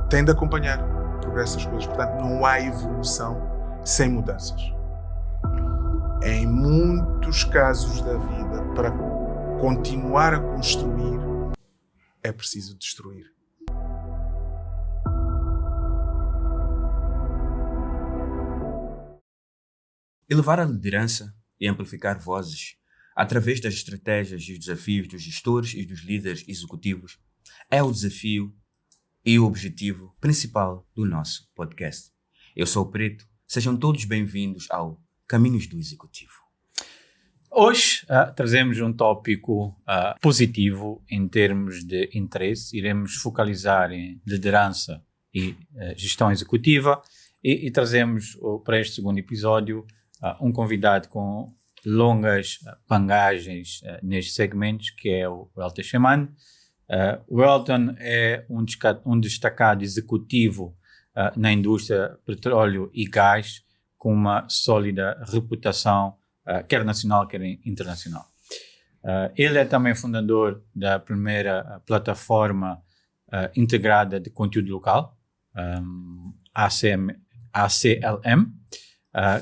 tem de acompanhar o progresso das coisas. Portanto, não há evolução sem mudanças. Em muitos casos da vida, para continuar a construir, é preciso destruir. Elevar a liderança e amplificar vozes através das estratégias e os desafios dos gestores e dos líderes executivos é o desafio e o objetivo principal do nosso podcast. Eu sou o Preto, sejam todos bem-vindos ao Caminhos do Executivo. Hoje trazemos um tópico positivo em termos de interesse. Iremos focalizar em liderança e gestão executiva e trazemos para este segundo episódio um convidado com longas bagagens nestes segmentos, que é o Elton Schemann. O Elton é um destacado executivo na indústria petróleo e gás, com uma sólida reputação, quer nacional, quer internacional. Ele é também fundador da primeira plataforma integrada de conteúdo local, ACLM,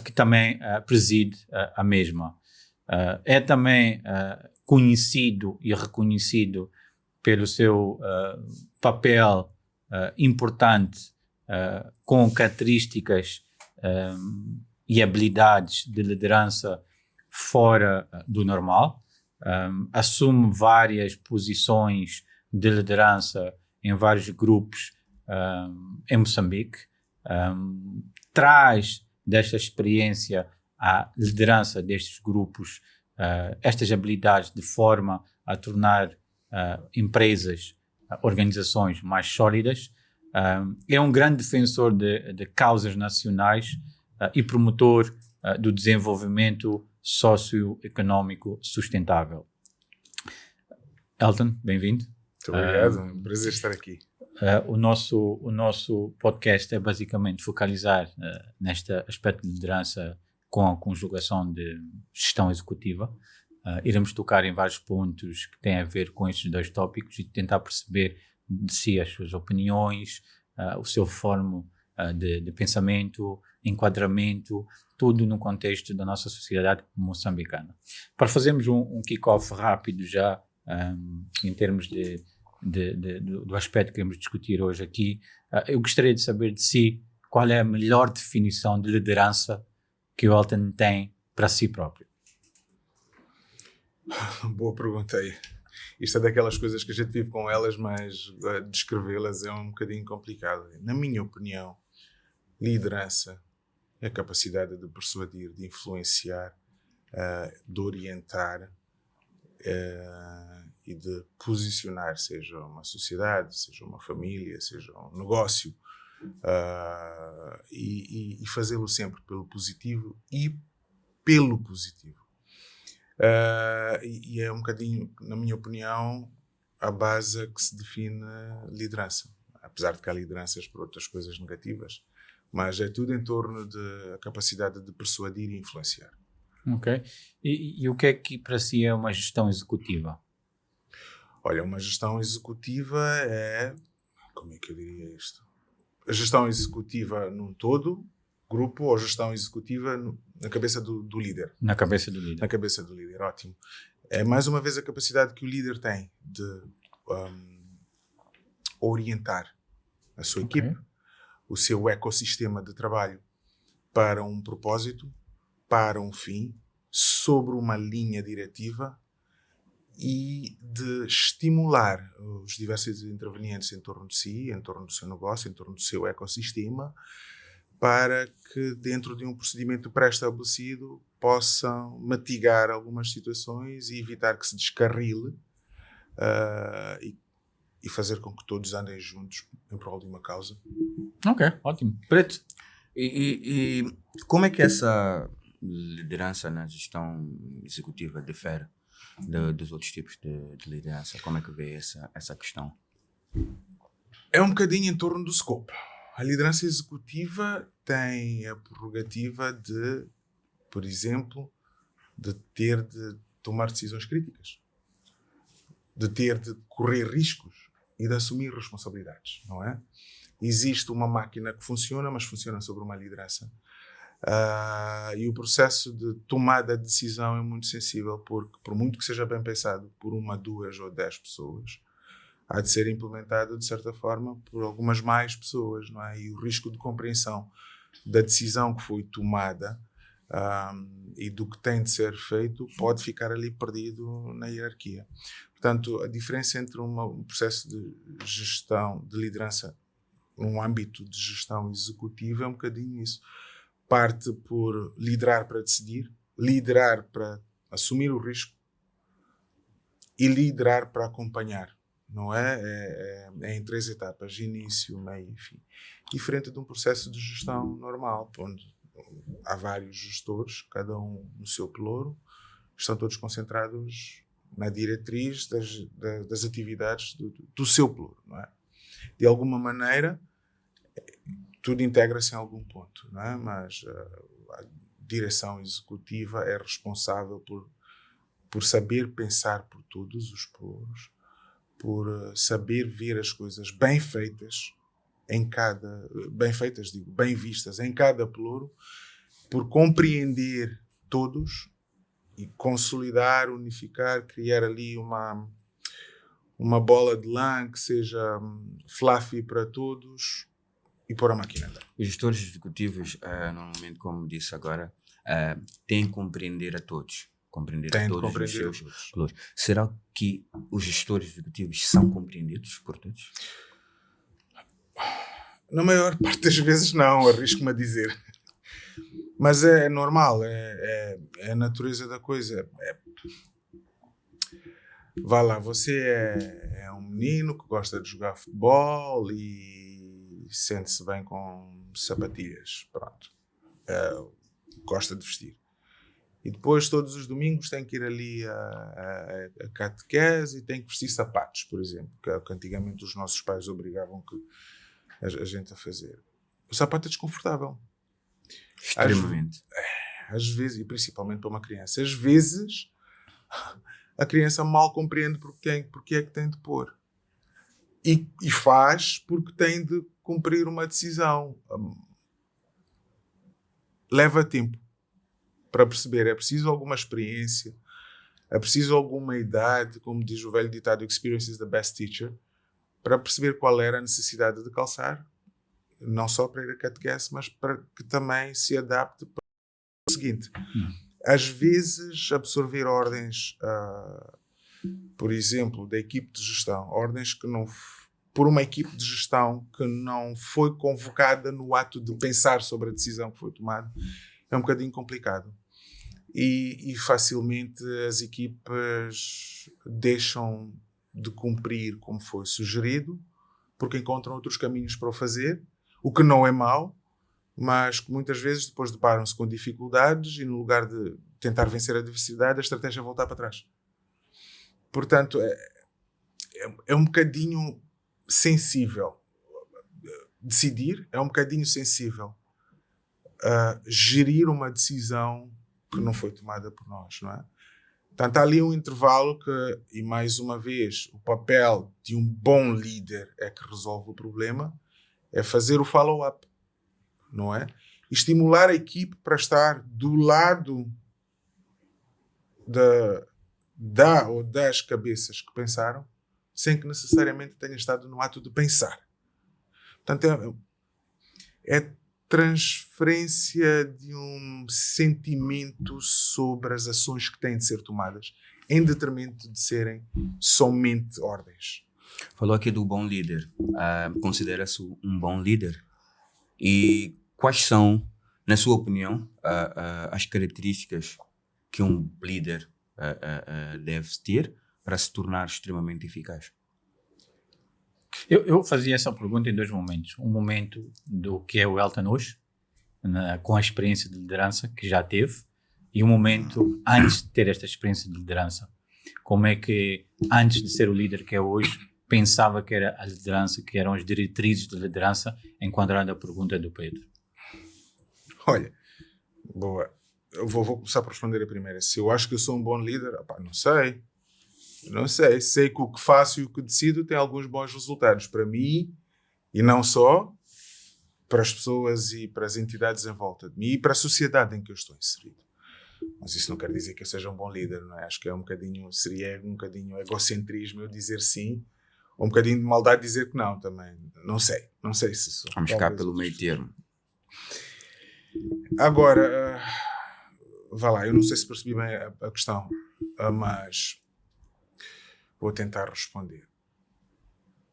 que também preside a mesma. É também conhecido e reconhecido pelo seu papel importante com características e habilidades de liderança fora do normal. Assume várias posições de liderança em vários grupos em Moçambique. Traz desta experiência à liderança destes grupos estas habilidades de forma a tornar empresas, organizações mais sólidas. É um grande defensor de causas nacionais e promotor do desenvolvimento socioeconómico sustentável. Elton, bem-vindo. Muito obrigado, é um prazer estar aqui. O nosso podcast é basicamente focalizar neste aspecto de liderança com a conjugação de gestão executiva. Iremos tocar em vários pontos que têm a ver com estes dois tópicos e tentar perceber de si as suas opiniões, o seu forma de pensamento, enquadramento, tudo no contexto da nossa sociedade moçambicana. Para fazermos um kick-off rápido já, em termos do aspecto que queremos discutir hoje aqui, eu gostaria de saber de si qual é a melhor definição de liderança que o Elton tem para si próprio. Boa pergunta aí. Isto é daquelas coisas que a gente vive com elas, mas descrevê-las é um bocadinho complicado. Na minha opinião, liderança é a capacidade de persuadir, de influenciar, de orientar e de posicionar, seja uma sociedade, seja uma família, seja um negócio, e fazê-lo sempre pelo positivo e pelo positivo. E é um bocadinho, na minha opinião, a base que se define liderança. Apesar de que há lideranças por outras coisas negativas, mas é tudo em torno da capacidade de persuadir e influenciar. Ok. E o que é que para si é uma gestão executiva? Olha, uma gestão executiva é... Como é que eu diria isto? A gestão executiva num todo, grupo, ou gestão executiva na cabeça do líder? Na cabeça do líder. Na cabeça do líder, ótimo. É mais uma vez a capacidade que o líder tem de orientar a sua equipe, o seu ecossistema de trabalho para um propósito, para um fim, sobre uma linha diretiva e de estimular os diversos intervenientes em torno de si, em torno do seu negócio, em torno do seu ecossistema, para que dentro de um procedimento pré-estabelecido possam mitigar algumas situações e evitar que se descarrile e fazer com que todos andem juntos em prol de uma causa. Ok, ótimo. Preto, e como é que essa liderança na gestão executiva difere dos outros tipos de liderança? Como é que vê essa questão? É um bocadinho em torno do scope. A liderança executiva tem a prerrogativa de, por exemplo, de ter de tomar decisões críticas, de ter de correr riscos e de assumir responsabilidades, não é? Existe uma máquina que funciona, mas funciona sobre uma liderança. E o processo de tomada de decisão é muito sensível, porque por muito que seja bem pensado por 1, 2 ou 10 pessoas, há de ser implementado de certa forma por algumas mais pessoas, não é? E o risco de compreensão da decisão que foi tomada e do que tem de ser feito pode ficar ali perdido na hierarquia. Portanto, a diferença entre um processo de gestão, de liderança num âmbito de gestão executiva é um bocadinho isso. Parte por liderar para decidir, liderar para assumir o risco e liderar para acompanhar, não é? É em 3 etapas, início, meio e fim. Diferente de um processo de gestão normal, onde há vários gestores, cada um no seu pelouro, estão todos concentrados na diretriz das atividades do seu pelouro, não é? De alguma maneira, tudo integra-se em algum ponto, não é? Mas a direção executiva é responsável por saber pensar por todos os pelouros, por saber ver as coisas bem feitas bem vistas em cada pelouro, por compreender todos e consolidar, unificar, criar ali uma bola de lã que seja fluffy para todos e pôr a máquina a andar. Os gestores executivos, normalmente, como disse agora, têm que compreender a todos. Compreender a todos os seus pelouros. Será que os gestores executivos são compreendidos por todos? Na maior parte das vezes não, arrisco-me a dizer. Mas é normal, é a natureza da coisa. Vá lá, você é um menino que gosta de jogar futebol e sente-se bem com sapatilhas, pronto. Gosta de vestir. E depois, todos os domingos, tem que ir ali a catequese e tem que vestir sapatos, por exemplo, que é o que antigamente os nossos pais obrigavam a gente a fazer. O sapato é desconfortável. Extremamente. Às vezes, e principalmente para uma criança, às vezes a criança mal compreende porque é que tem de pôr. E faz porque tem de cumprir uma decisão. Leva tempo para perceber. É preciso alguma experiência, é preciso alguma idade, como diz o velho ditado, experience is the best teacher, para perceber qual era a necessidade de calçar, não só para ir a catequese, mas para que também se adapte para o seguinte. Às vezes, absorver ordens, por exemplo, da equipe de gestão, ordens que não... por uma equipe de gestão que não foi convocada no ato de pensar sobre a decisão que foi tomada, é um bocadinho complicado. E facilmente as equipas deixam de cumprir como foi sugerido, porque encontram outros caminhos para o fazer, o que não é mau, mas que muitas vezes depois deparam-se com dificuldades e no lugar de tentar vencer a adversidade, a estratégia é voltar para trás. Portanto, é um bocadinho sensível. Decidir é um bocadinho sensível. Gerir uma decisão que não foi tomada por nós, não é? Portanto, há ali um intervalo que, e mais uma vez, o papel de um bom líder é que resolve o problema, é fazer o follow-up, não é? Estimular a equipe para estar do lado ou das cabeças que pensaram, sem que necessariamente tenha estado no ato de pensar. Portanto, é transferência de um sentimento sobre as ações que têm de ser tomadas, em detrimento de serem somente ordens. Falou aqui do bom líder. Considera-se um bom líder? E quais são, na sua opinião, as características que um líder deve ter para se tornar extremamente eficaz? Eu fazia essa pergunta em 2 momentos. Um momento do que é o Elton hoje, com a experiência de liderança que já teve, e um momento antes de ter esta experiência de liderança. Como é que, antes de ser o líder que é hoje, pensava que era a liderança, que eram as diretrizes de liderança, enquadrando a pergunta do Pedro? Olha, boa. Eu vou começar por responder a primeira. Se eu acho que eu sou um bom líder, não sei. Não sei. Sei que o que faço e o que decido tem alguns bons resultados para mim e não só, para as pessoas e para as entidades em volta de mim e para a sociedade em que eu estou inserido. Mas isso não quer dizer que eu seja um bom líder, não é? Acho que é seria um bocadinho egocentrismo eu dizer sim, ou um bocadinho de maldade dizer que não também. Não sei se sou. Vamos ficar pelo meio termo. Agora, vá lá, eu não sei se percebi bem a questão, mas vou tentar responder.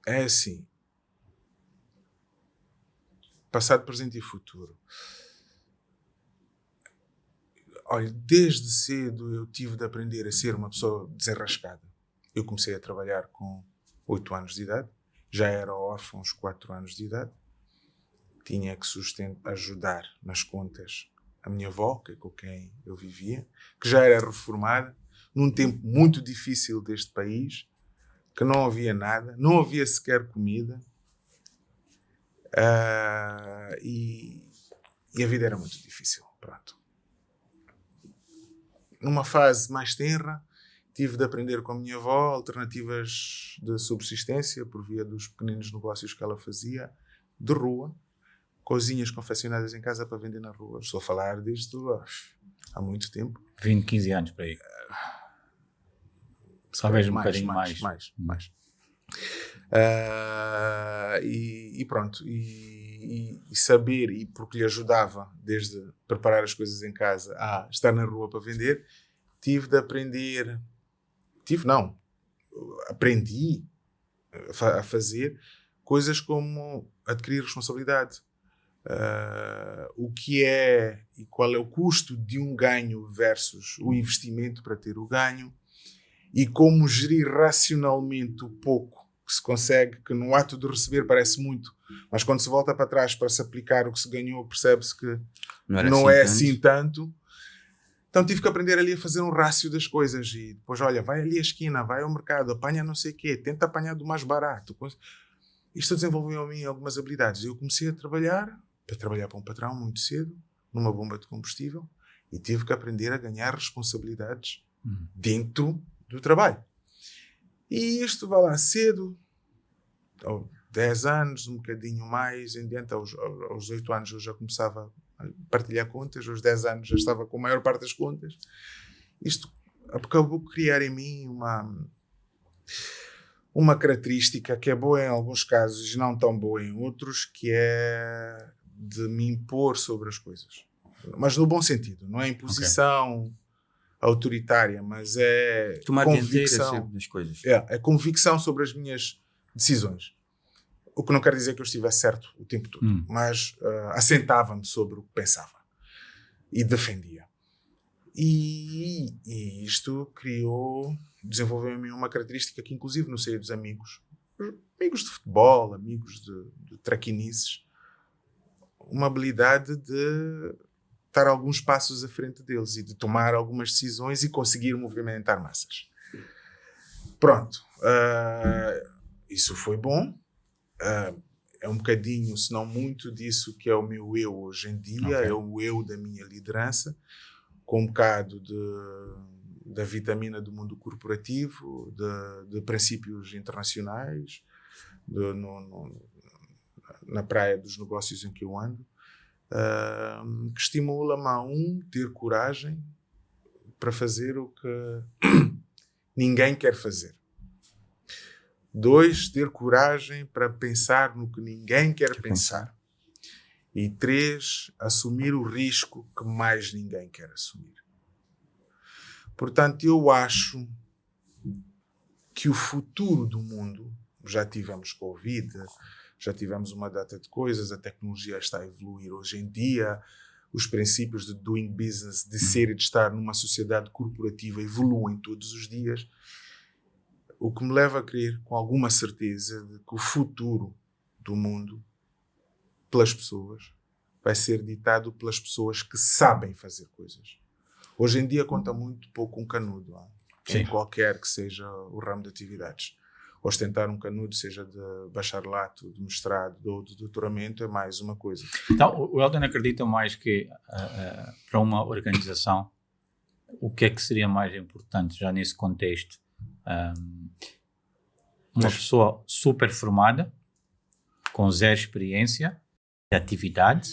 É assim, passado, presente e futuro. Olha, desde cedo eu tive de aprender a ser uma pessoa desenrascada. Eu comecei a trabalhar com 8 anos de idade, já era órfão aos 4 anos de idade, tinha que ajudar nas contas a minha avó, que é com quem eu vivia, que já era reformada, num tempo muito difícil deste país, que não havia nada, não havia sequer comida, e a vida era muito difícil. Pronto. Numa fase mais tenra, tive de aprender com a minha avó alternativas de subsistência por via dos pequeninos negócios que ela fazia, de rua, coisinhas confeccionadas em casa para vender na rua. Estou a falar disto há muito tempo. 20, 15 anos para aí. Talvez um bocadinho mais. E pronto. E saber, e porque lhe ajudava desde preparar as coisas em casa a estar na rua para vender, aprendi a fazer coisas como adquirir responsabilidade. O que é e qual é o custo de um ganho versus o investimento para ter o ganho, e como gerir racionalmente o pouco que se consegue, que no ato de receber parece muito, mas quando se volta para trás para se aplicar o que se ganhou, percebe-se que não é assim tanto. Então tive que aprender ali a fazer um rácio das coisas, e depois, olha, vai ali à esquina, vai ao mercado, apanha não sei o quê, tenta apanhar do mais barato. Isto desenvolveu em mim algumas habilidades. Eu comecei a trabalhar para um patrão muito cedo, numa bomba de combustível, e tive que aprender a ganhar responsabilidades dentro do trabalho. E isto vai lá cedo, aos 10 anos, um bocadinho mais, em diante, aos 8 anos eu já começava a partilhar contas, aos 10 anos já estava com a maior parte das contas. Isto acabou por criar em mim uma característica que é boa em alguns casos e não tão boa em outros, que é de me impor sobre as coisas. Mas no bom sentido, não é imposição autoritária, mas é tomar convicção das coisas. É convicção sobre as minhas decisões. O que não quer dizer que eu estivesse certo o tempo todo, mas assentava-me sobre o que pensava e defendia. E isto desenvolveu em mim uma característica que, inclusive, no seio dos amigos de futebol, amigos de traquinices, uma habilidade de estar alguns passos à frente deles e de tomar algumas decisões e conseguir movimentar massas. Pronto. Isso foi bom. É um bocadinho, se não muito, disso que é o meu eu hoje em dia, é o eu da minha liderança, com um bocado da vitamina do mundo corporativo, de princípios internacionais, na praia dos negócios em que eu ando, que estimula-me a ter coragem para fazer o que ninguém quer fazer. 2, ter coragem para pensar no que ninguém quer pensar. E 3, assumir o risco que mais ninguém quer assumir. Portanto, eu acho que o futuro do mundo, já tivemos Covid, já tivemos uma data de coisas, a tecnologia está a evoluir hoje em dia, os princípios de doing business, de ser e de estar numa sociedade corporativa evoluem todos os dias, o que me leva a crer com alguma certeza de que o futuro do mundo, pelas pessoas, vai ser ditado pelas pessoas que sabem fazer coisas. Hoje em dia conta muito pouco um canudo, em qualquer que seja o ramo de atividades. Ostentar um canudo, seja de bacharelato, de mestrado ou de doutoramento, é mais uma coisa. Então, o Elton acredita mais que para uma organização, o que é que seria mais importante já nesse contexto? Uma pessoa super formada, com zero experiência de atividade,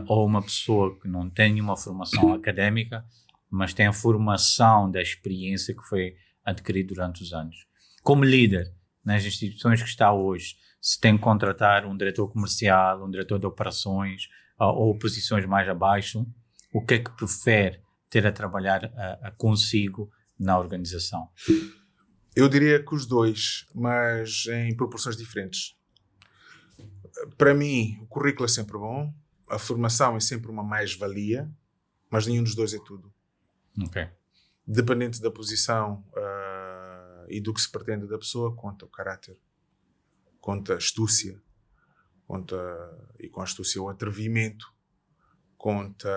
ou uma pessoa que não tem nenhuma formação académica, mas tem a formação da experiência que foi adquirida durante os anos. Como líder, nas instituições que está hoje, se tem que contratar um diretor comercial, um diretor de operações, ou posições mais abaixo, o que é que prefere ter a trabalhar consigo na organização? Eu diria que os dois, mas em proporções diferentes. Para mim, o currículo é sempre bom, a formação é sempre uma mais-valia, mas nenhum dos dois é tudo. Ok. Dependente da posição e do que se pretende da pessoa, conta o caráter, conta a astúcia, e com a astúcia o atrevimento, conta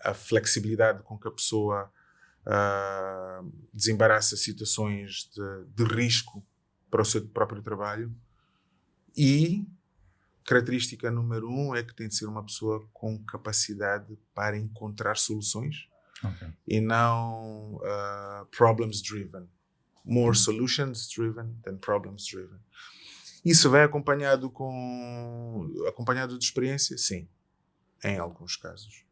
a flexibilidade com que a pessoa desembaraça situações de risco para o seu próprio trabalho. E característica número 1 é que tem de ser uma pessoa com capacidade para encontrar soluções, e não problems driven. More solutions driven than problems driven. Isso vai acompanhado de experiência? Sim, em alguns casos.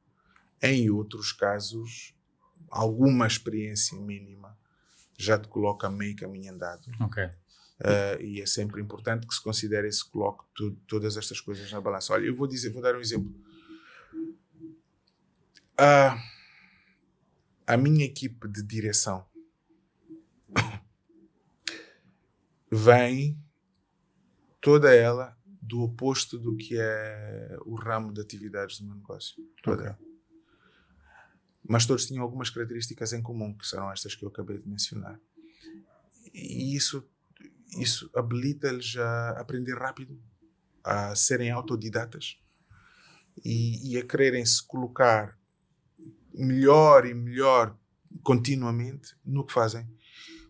Em outros casos, alguma experiência mínima já te coloca meio caminho andado. E é sempre importante que se considere e se coloque todas estas coisas na balança. Olha, eu vou dar um exemplo. A minha equipe de direção vem toda ela do oposto do que é o ramo de atividades do meu negócio. Toda ela. Mas todos tinham algumas características em comum, que serão estas que eu acabei de mencionar. E isso habilita-lhes a aprender rápido, a serem autodidatas e a quererem se colocar melhor e melhor continuamente no que fazem.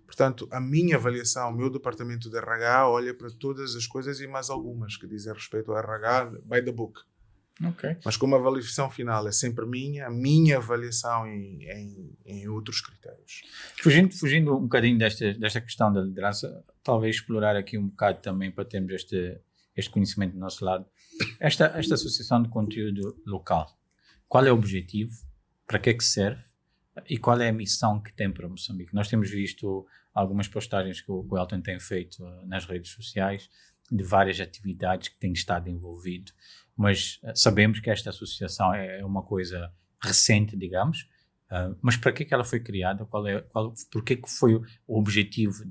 Portanto, a minha avaliação, o meu departamento de RH olha para todas as coisas e mais algumas que dizem respeito ao RH by the book. Mas como a avaliação final é sempre a minha avaliação em outros critérios. Fugindo um bocadinho desta questão da liderança, talvez explorar aqui um bocado também para termos este conhecimento do nosso lado. Esta associação de conteúdo local, qual é o objetivo? Para que é que serve? E qual é a missão que tem para Moçambique? Nós temos visto algumas postagens que o Elton tem feito nas redes sociais de várias atividades que tem estado envolvido, mas sabemos que esta associação é uma coisa recente, digamos, mas para que ela foi criada? Por que foi o objetivo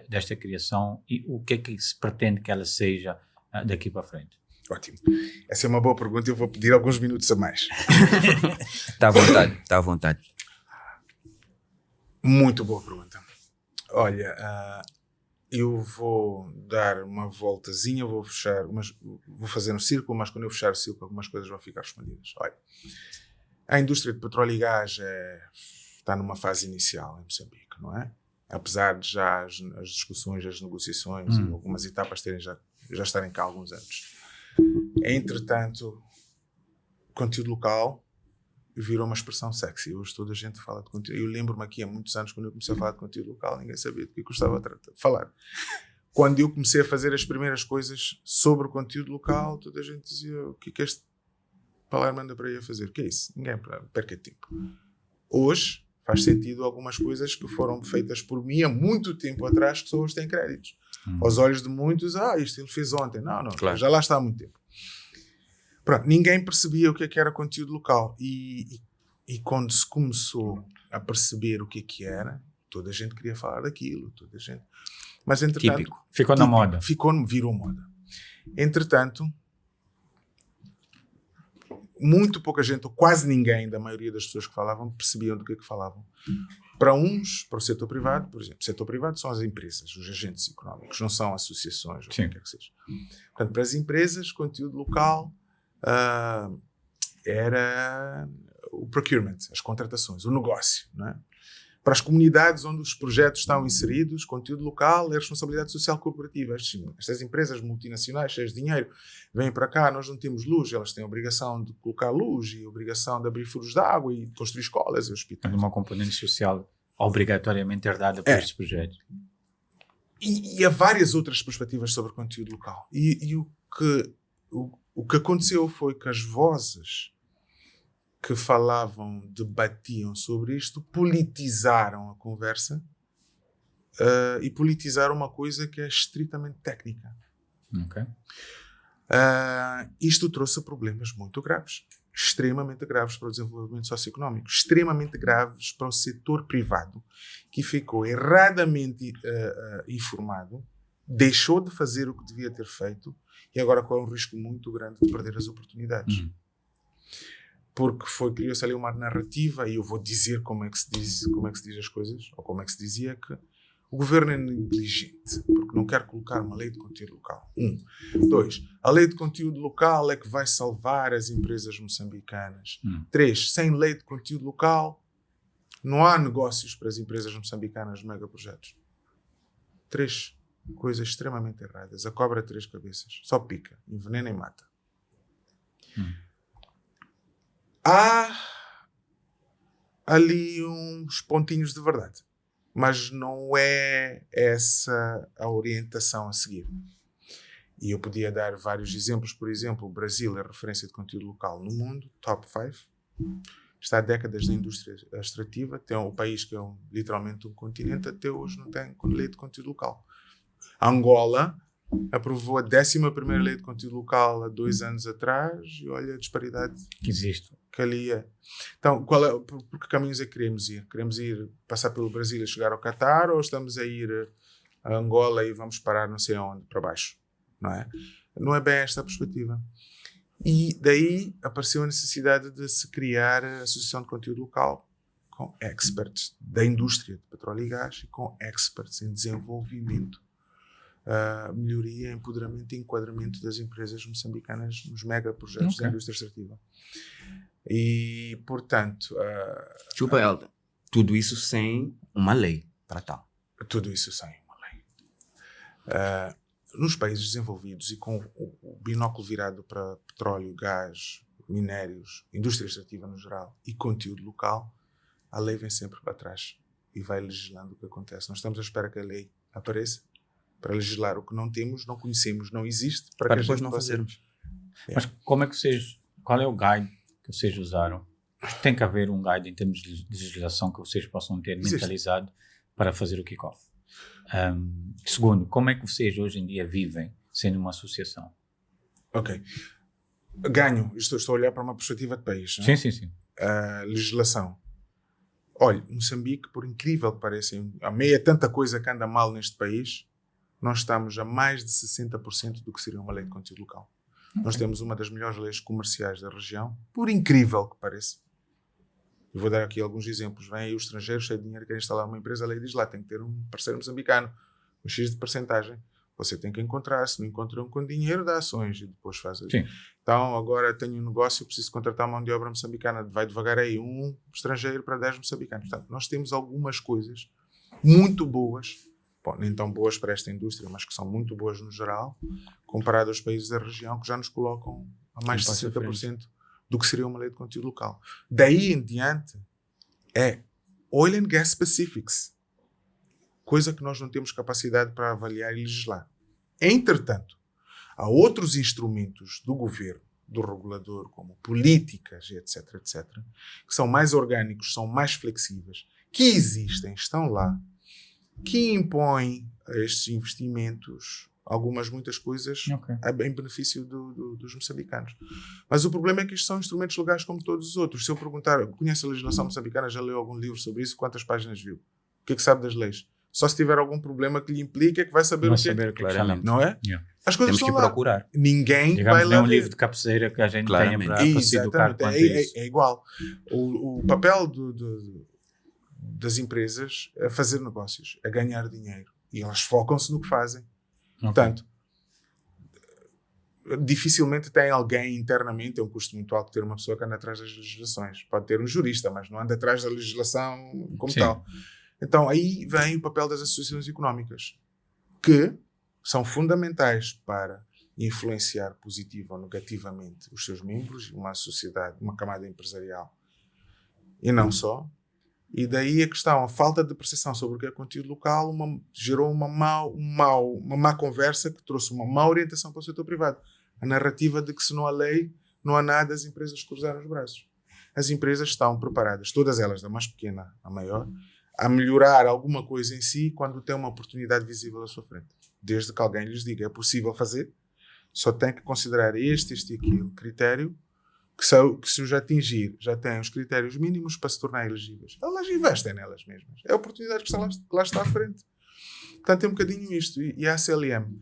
desta criação e o que é que se pretende que ela seja daqui para frente? Ótimo. Essa é uma boa pergunta e eu vou pedir alguns minutos a mais. Está à vontade. Muito boa pergunta. Olha, eu vou dar uma voltazinha, vou fazer um círculo, mas quando eu fechar o círculo algumas coisas vão ficar respondidas. Olha, a indústria de petróleo e gás está numa fase inicial em Moçambique, não é? Apesar de já as discussões, as negociações e algumas etapas já estarem cá há alguns anos. Entretanto, conteúdo local virou uma expressão sexy. Hoje toda a gente fala de conteúdo. Eu lembro-me aqui há muitos anos, quando eu comecei a falar de conteúdo local, ninguém sabia do que eu gostava de falar. Quando eu comecei a fazer as primeiras coisas sobre o conteúdo local, toda a gente dizia: o que é que este palermo anda para aí a fazer? O que é isso? Ninguém perca tempo. Hoje faz sentido algumas coisas que foram feitas por mim há muito tempo atrás, que só hoje têm créditos. Aos olhos de muitos, isto ele fez ontem. Não, claro. Já lá está há muito tempo. Pronto, ninguém percebia o que era conteúdo local. E quando se começou a perceber o que era, toda a gente queria falar daquilo. Toda a gente. Mas, entretanto... Típico. Ficou na moda. Virou moda. Entretanto, muito pouca gente, ou quase ninguém da maioria das pessoas que falavam, percebiam do que falavam. Para uns, para o setor privado, por exemplo, o setor privado são as empresas, os agentes económicos, não são associações, ou o que quer que seja. Portanto, para as empresas, conteúdo local era o procurement, as contratações, o negócio, não é? Para as comunidades onde os projetos estão inseridos, conteúdo local é responsabilidade social corporativa. Estas empresas multinacionais cheias de dinheiro vêm para cá, nós não temos luz, elas têm a obrigação de colocar luz e a obrigação de abrir furos de água e de construir escolas e hospitais. Uma componente social obrigatoriamente herdada por estes projetos. E há várias outras perspectivas sobre o conteúdo local. E o que aconteceu foi que as vozes que falavam, debatiam sobre isto, politizaram a conversa e politizaram uma coisa que é estritamente técnica. Ok. Isto trouxe problemas muito graves, extremamente graves para o desenvolvimento socioeconómico, extremamente graves para o setor privado, que ficou erradamente informado, deixou de fazer o que devia ter feito e agora corre um risco muito grande de perder as oportunidades. Porque criou-se ali uma narrativa, e eu vou dizer como é que se diz as coisas, ou como é que se dizia, que o governo é negligente, porque não quer colocar uma lei de conteúdo local. 2. A lei de conteúdo local é que vai salvar as empresas moçambicanas. 3. Sem lei de conteúdo local, não há negócios para as empresas moçambicanas de megaprojetos. 3 coisas extremamente erradas. A cobra 3 cabeças. Só pica, envenena e mata. Há ali uns pontinhos de verdade, mas não é essa a orientação a seguir. E eu podia dar vários exemplos. Por exemplo, o Brasil é referência de conteúdo local no mundo, top 5. Está há décadas na indústria extrativa. Tem o país que é literalmente um continente, até hoje não tem lei de conteúdo local. Angola aprovou a 11ª lei de conteúdo local há 2 anos atrás e olha a disparidade que existe. Que ali é. Então, por que caminhos é que queremos ir? Queremos passar pelo Brasil e chegar ao Catar, ou estamos a ir a Angola e vamos parar não sei onde, para baixo? Não é? Não é bem esta a perspectiva. E daí apareceu a necessidade de se criar a Associação de Conteúdo Local com experts da indústria de petróleo e gás e com experts em desenvolvimento, melhoria, empoderamento e enquadramento das empresas moçambicanas nos megaprojetos da indústria extrativa. E, portanto... Chupa, Elton. Tudo isso sem uma lei para tal. Tudo isso sem uma lei. Nos países desenvolvidos e com o binóculo virado para petróleo, gás, minérios, indústria extrativa no geral e conteúdo local, a lei vem sempre para trás e vai legislando o que acontece. Nós estamos à espera que a lei apareça para legislar o que não temos, não conhecemos, não existe, para que depois não fazermos. Mas como é que qual é o guide que vocês usaram? Tem que haver um guide em termos de legislação que vocês possam ter mentalizado para fazer o kick-off. Segundo, como é que vocês hoje em dia vivem sendo uma associação? Ok. Ganho. Estou a olhar para uma perspectiva de país. Não é? Sim. Legislação. Olha, Moçambique, por incrível que pareça, a meia tanta coisa que anda mal neste país, nós estamos a mais de 60% do que seria uma lei de conteúdo local. Okay. Nós temos uma das melhores leis comerciais da região, por incrível que pareça. Eu vou dar aqui alguns exemplos. Vem aí o estrangeiro cheio de dinheiro, quer instalar uma empresa, a lei diz lá, tem que ter um parceiro moçambicano, um X de percentagem. Você tem que encontrar, se não encontram com dinheiro, dá ações e depois faz. Então, agora tenho um negócio, preciso contratar mão de obra moçambicana, vai devagar aí um estrangeiro para 10 moçambicanos. Portanto, nós temos algumas coisas muito boas, nem tão boas para esta indústria, mas que são muito boas no geral, comparado aos países da região, que já nos colocam a mais de 60% do que seria uma lei de conteúdo local. Daí em diante é oil and gas specifics, coisa que nós não temos capacidade para avaliar e legislar. Entretanto, há outros instrumentos do governo, do regulador, como políticas, etc., que são mais orgânicos, são mais flexíveis, que existem, estão lá, que impõem a estes investimentos muitas coisas em benefício dos moçambicanos. Mas o problema é que isto são instrumentos legais como todos os outros. Se eu perguntar, conhece a legislação moçambicana, já leu algum livro sobre isso, quantas páginas viu? O que é que sabe das leis? Só se tiver algum problema que lhe implique é que vai saber o que é. Claramente. Não é? As coisas temos que lá. Procurar. Ninguém Digamos, vai lá um livro de cabeceira que a gente tenha para se educar quanto a isso. É igual. O papel das empresas é fazer negócios, é ganhar dinheiro. E elas focam-se no que fazem. Portanto, dificilmente tem alguém internamente, é um custo muito alto ter uma pessoa que anda atrás das legislações. Pode ter um jurista, mas não anda atrás da legislação como tal. Então, aí vem o papel das associações económicas, que são fundamentais para influenciar positiva ou negativamente os seus membros, uma sociedade, uma camada empresarial. E não só. E daí a questão, a falta de percepção sobre o que é conteúdo local gerou uma má conversa que trouxe uma má orientação para o setor privado. A narrativa de que se não há lei, não há nada, as empresas cruzarem os braços. As empresas estão preparadas, todas elas, da mais pequena à maior, a melhorar alguma coisa em si quando tem uma oportunidade visível à sua frente. Desde que alguém lhes diga, é possível fazer, só tem que considerar este e aquele critério, que se os atingir, já têm os critérios mínimos para se tornar elegíveis. Elas investem nelas mesmas. É a oportunidade que lá está à frente. Portanto, é um bocadinho isto. E a ACLM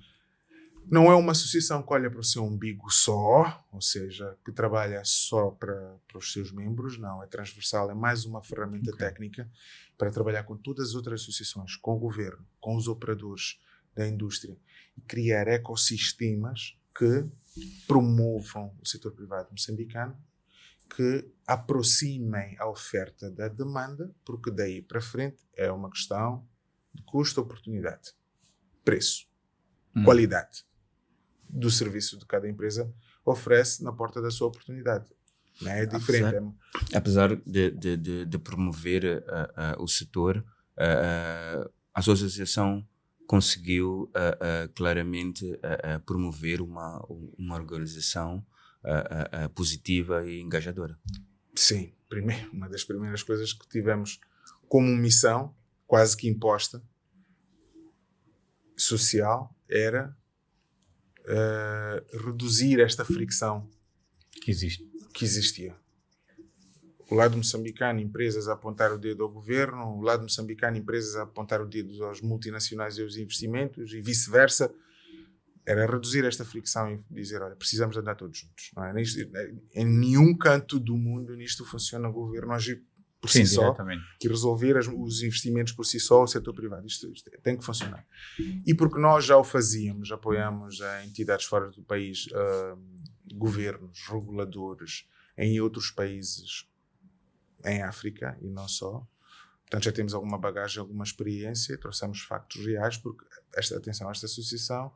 não é uma associação que olha para o seu umbigo só, ou seja, que trabalha só para os seus membros. Não, é transversal, é mais uma ferramenta técnica para trabalhar com todas as outras associações, com o governo, com os operadores da indústria e criar ecossistemas que promovam o setor privado moçambicano, que aproximem a oferta da demanda, porque daí para frente é uma questão de custo-oportunidade, preço, qualidade do serviço de cada empresa oferece na porta da sua oportunidade. Não é diferente. Apesar de promover o setor, a sua associação conseguiu claramente promover uma organização positiva e engajadora. Sim, uma das primeiras coisas que tivemos como missão, quase que imposta, social, era reduzir esta fricção que existia. O lado moçambicano, empresas a apontar o dedo ao governo, o lado moçambicano, empresas a apontar o dedo aos multinacionais e aos investimentos, e vice-versa. Era reduzir esta fricção e dizer, olha, precisamos andar todos juntos. Não é? Em nenhum canto do mundo nisto funciona o governo agir por si só e resolver os investimentos por si só, o setor privado. Isto tem que funcionar. E porque nós já o fazíamos, apoiamos a entidades fora do país, governos, reguladores, em outros países, em África e não só. Portanto, já temos alguma bagagem, alguma experiência, trouxemos factos reais, porque esta associação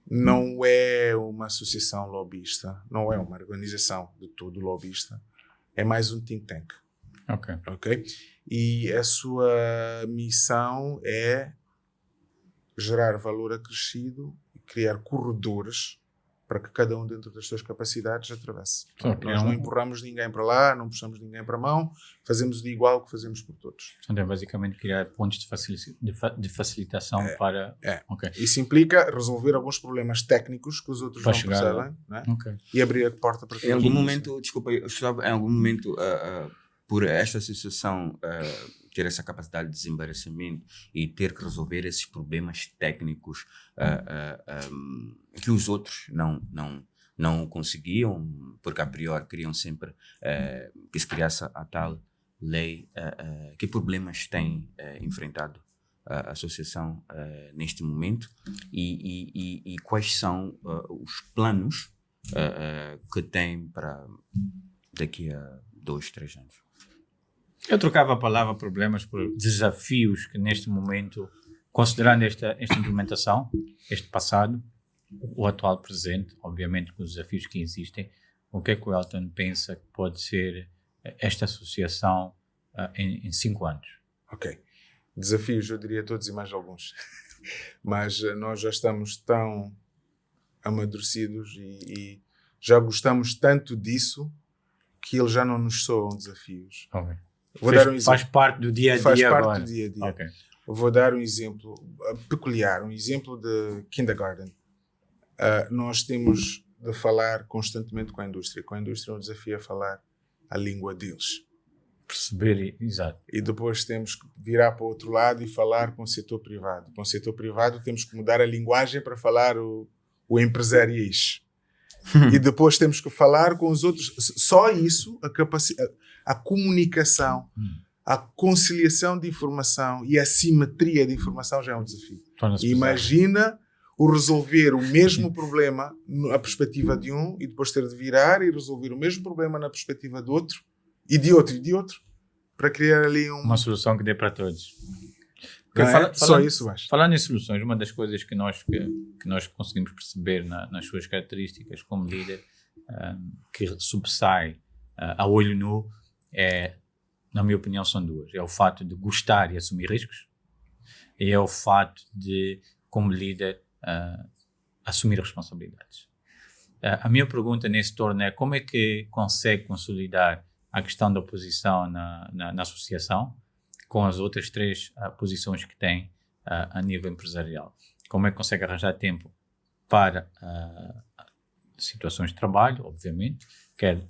não é uma associação lobista, não é uma organização de todo lobista, é mais um think tank. Ok? E a sua missão é gerar valor acrescido e criar corredores para que cada um, dentro das suas capacidades, atravesse. Nós não empurramos ninguém para lá, não puxamos ninguém para a mão, fazemos de igual que fazemos por todos. Então é basicamente criar pontos de facilitação para... Isso implica resolver alguns problemas técnicos que os outros não percebem, não é? E abrir a porta para que... Em algum momento, desculpa, eu estava em algum momento, por esta associação ter essa capacidade de desembaraçamento e ter que resolver esses problemas técnicos que os outros não conseguiam, porque a priori queriam sempre que se criasse a tal lei. Que problemas tem enfrentado a associação neste momento e quais são os planos que tem para daqui a 2, 3 anos? Eu trocava a palavra problemas por desafios que neste momento, considerando esta implementação, este passado, o atual presente, obviamente com os desafios que existem, o que é que o Elton pensa que pode ser esta associação em 5 anos? Ok. Desafios, eu diria todos e mais alguns. Mas nós já estamos tão amadurecidos e já gostamos tanto disso que eles já não nos soam desafios. Faz parte do dia a dia. Faz parte agora. do dia a dia. Eu vou dar um exemplo peculiar, um exemplo de kindergarten. Nós temos de falar constantemente com a indústria. Com a indústria, o desafio é falar a língua deles. Perceber, exato. E depois temos que virar para o outro lado e falar com o setor privado. Com o setor privado, temos que mudar a linguagem para falar o empresariês. E depois temos que falar com os outros. Só isso, a comunicação, a conciliação de informação e a simetria de informação já é um desafio. Imagina o resolver o mesmo problema na perspectiva de um e depois ter de virar e resolver o mesmo problema na perspectiva do outro e de outro, para criar ali uma solução que dê para todos. Só isso, acho. Falando em soluções, uma das coisas que nós conseguimos perceber nas suas características como líder, que sobressai a olho nu, é na minha opinião, são duas. É o fato de gostar e assumir riscos, e é o fato de, como líder, assumir responsabilidades. A minha pergunta nesse torno é como é que consegue consolidar a questão da posição na associação com as outras 3 posições que tem a nível empresarial? Como é que consegue arranjar tempo para situações de trabalho, obviamente, quer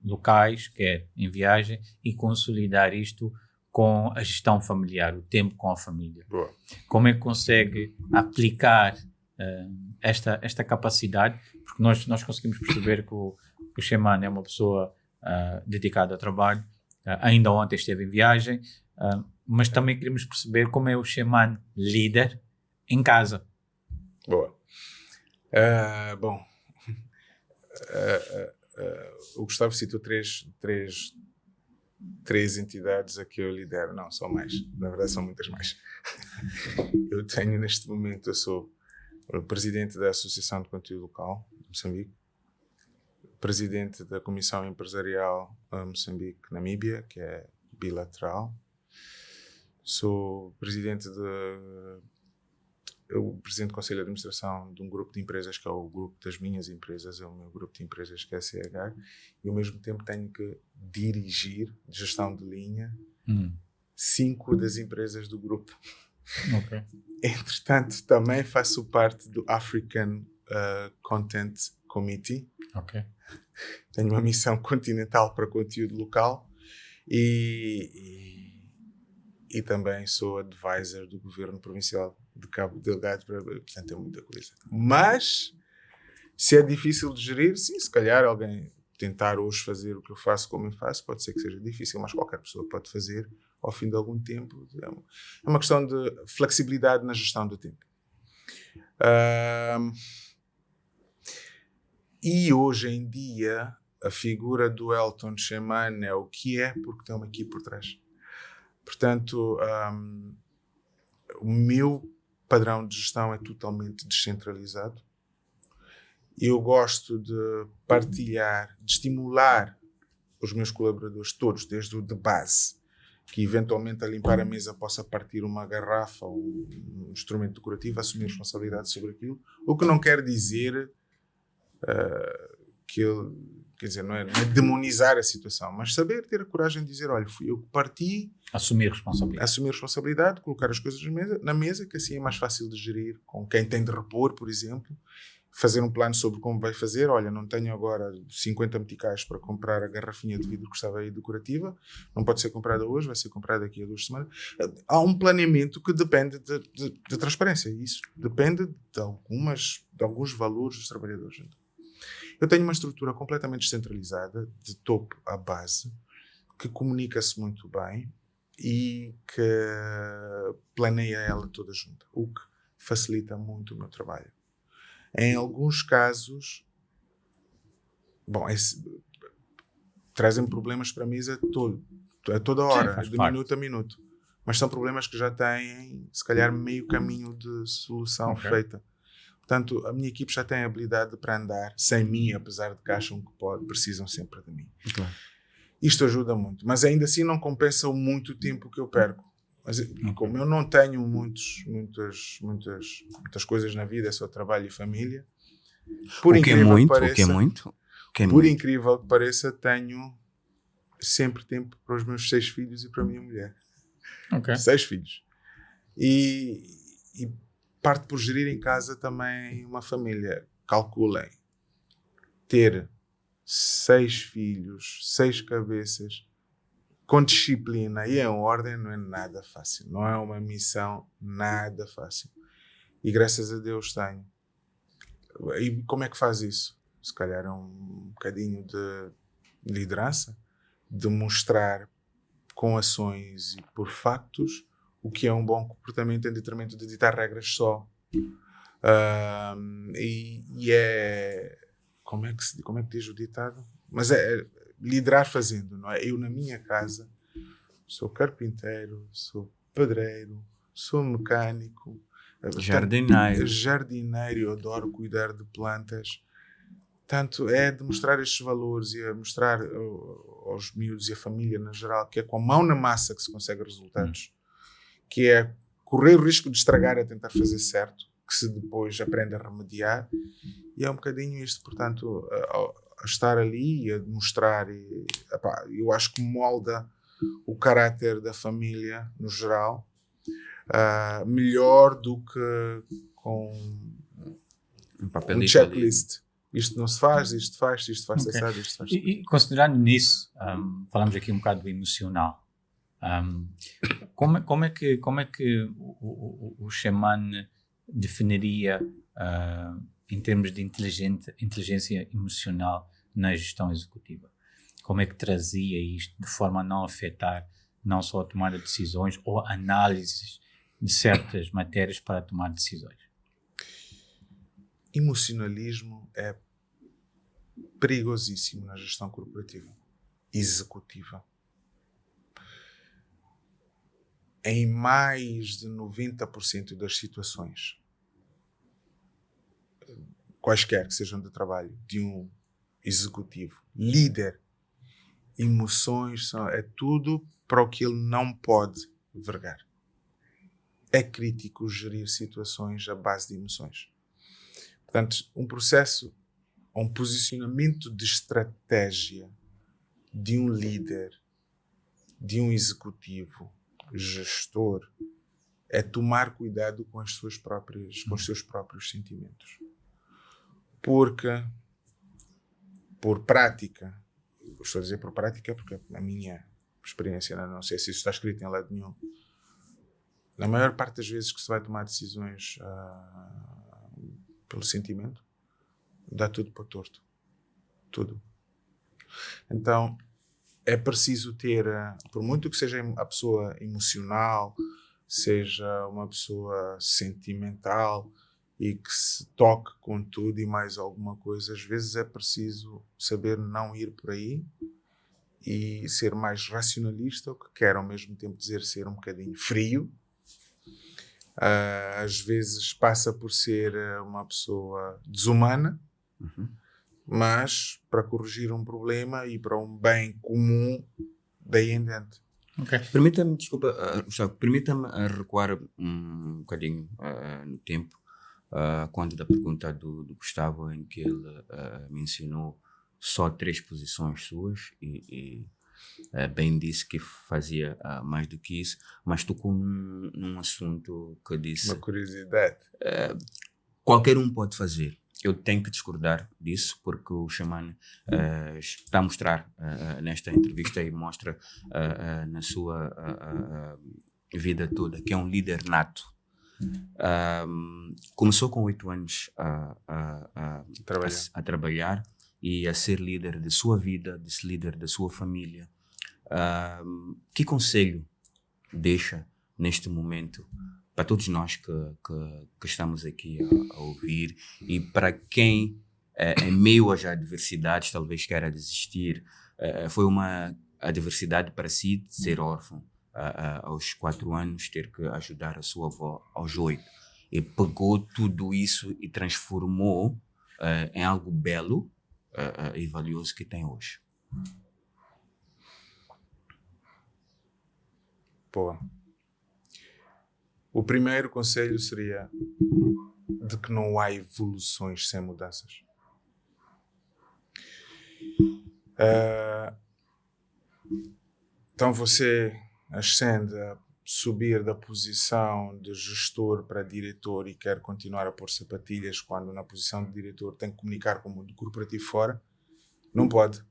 locais, quer em viagem, e consolidar isto com a gestão familiar, o tempo com a família? Boa. Como é que consegue aplicar esta capacidade? Porque nós conseguimos perceber que o Sheyman é uma pessoa dedicada ao trabalho. Ainda ontem esteve em viagem, mas também queremos perceber como é o Sheyman líder em casa. Boa. Bom, o Gustavo citou três entidades a que eu lidero. Não, são mais. Na verdade, são muitas mais. Eu tenho, neste momento, eu sou o presidente da Associação de Conteúdo Local de Moçambique, presidente da Comissão Empresarial Moçambique-Namíbia, que é bilateral. Sou presidente do Conselho de Administração de um grupo de empresas que é o grupo das minhas empresas, é o meu grupo de empresas que é a CH, e ao mesmo tempo tenho que dirigir gestão de linha 5 das empresas do grupo. Okay. Entretanto, também faço parte do African Content Committee. Okay. Tenho uma missão continental para conteúdo local e também sou advisor do governo provincial de Cabo Delgado, portanto é muita coisa. Mas, se é difícil de gerir, sim, se calhar alguém tentar hoje fazer o que eu faço como eu faço, pode ser que seja difícil, mas qualquer pessoa pode fazer ao fim de algum tempo. É uma questão de flexibilidade na gestão do tempo. E hoje em dia, a figura do Elton Sheyman é o que é, porque tem uma equipe por trás. Portanto, o meu padrão de gestão é totalmente descentralizado. Eu gosto de partilhar, de estimular os meus colaboradores todos, desde o de base, que eventualmente a limpar a mesa possa partir uma garrafa ou um instrumento decorativo, assumir responsabilidade sobre aquilo, o que não quer dizer que ele... Quer dizer, não é demonizar a situação, mas saber ter a coragem de dizer, olha, fui eu que parti. Assumir responsabilidade, colocar as coisas na mesa, que assim é mais fácil de gerir com quem tem de repor, por exemplo. Fazer um plano sobre como vai fazer. Olha, não tenho agora 50 meticais para comprar a garrafinha de vidro que estava aí decorativa. Não pode ser comprada hoje, vai ser comprada daqui a 2 semanas. Há um planeamento que depende de transparência. Isso depende de alguns valores dos trabalhadores. Eu tenho uma estrutura completamente descentralizada, de topo à base, que comunica-se muito bem e que planeia ela toda junta, o que facilita muito o meu trabalho. Em alguns casos, trazem problemas para a mesa a toda hora, de minuto a minuto. Mas são problemas que já têm, se calhar, meio caminho de solução feita. Portanto, a minha equipe já tem a habilidade para andar sem mim, apesar de que acham que precisam sempre de mim. Claro. Isto ajuda muito, mas ainda assim não compensa muito o tempo que eu perco. Mas, como eu não tenho muitas coisas na vida, é só trabalho e família. Por incrível que pareça, tenho sempre tempo para os meus 6 filhos e para a minha mulher. 6 filhos. E parte por gerir em casa também uma família. Calculem. Ter 6 filhos, 6 cabeças, com disciplina e em ordem, não é nada fácil. Não é uma missão nada fácil. E graças a Deus tenho. E como é que faz isso? Se calhar é um bocadinho de liderança, de mostrar com ações e por factos o que é um bom comportamento em detrimento de ditar regras só. E é... Como é que diz o ditado? Mas é liderar fazendo, não é? Eu, na minha casa, sou carpinteiro, sou pedreiro, sou mecânico, jardineiro, eu adoro cuidar de plantas. Portanto, é de mostrar estes valores e a mostrar aos miúdos e à família na geral, que é com a mão na massa que se consegue resultados, que é correr o risco de estragar a tentar fazer certo, que se depois aprende a remediar, e é um bocadinho isto, portanto, a estar ali e a mostrar, e, epá, eu acho que molda o caráter da família no geral, melhor do que com um checklist. Isto não se faz, isto faz-se assado, isto faz-se. E considerando nisso, falamos aqui um bocado do emocional. Como é que o xamã definiria, em termos de inteligência emocional na gestão executiva? Como é que trazia isto de forma a não afetar não só a tomada de decisões ou análises de certas matérias para tomar decisões? Emocionalismo é perigosíssimo na gestão corporativa, executiva. Em mais de 90% das situações, quaisquer que sejam de trabalho, de um executivo, líder, emoções é tudo para o que ele não pode vergar. É crítico gerir situações à base de emoções. Portanto, um processo, um posicionamento de estratégia de um líder, de um executivo, gestor, é tomar cuidado com os seus próprios sentimentos. Porque, por prática, estou a dizer por prática porque a minha experiência, não sei se isso está escrito em lado nenhum, na maior parte das vezes que se vai tomar decisões pelo sentimento, dá tudo para o torto. Tudo. Então, é preciso ter, por muito que seja a pessoa emocional, seja uma pessoa sentimental e que se toque com tudo e mais alguma coisa, às vezes é preciso saber não ir por aí e ser mais racionalista, o que quer ao mesmo tempo dizer ser um bocadinho frio. Às vezes passa por ser uma pessoa desumana, mas para corrigir um problema e para um bem comum daí em diante. Okay. Permita-me, Gustavo, permita-me recuar um bocadinho no tempo, quando da pergunta do Gustavo, em que ele mencionou só 3 posições suas e bem disse que fazia mais do que isso, mas tocou num assunto que eu disse... Uma curiosidade. Qualquer um pode fazer. Eu tenho que discordar disso, porque o xamã está a mostrar nesta entrevista e mostra na sua vida toda que é um líder nato. Começou com 8 anos a trabalhar e a ser líder de sua vida, de ser líder da sua família. Que conselho deixa neste momento para todos nós que estamos aqui a ouvir e para quem, em meio às adversidades, talvez queira desistir? Foi uma adversidade para si de ser órfão aos 4 anos, ter que ajudar a sua avó aos 8. E pegou tudo isso e transformou em algo belo e valioso que tem hoje. Boa. O primeiro conselho seria de que não há evoluções sem mudanças. Então você ascende a subir da posição de gestor para diretor e quer continuar a pôr sapatilhas quando na posição de diretor tem que comunicar com o mundo corporativo fora, não pode.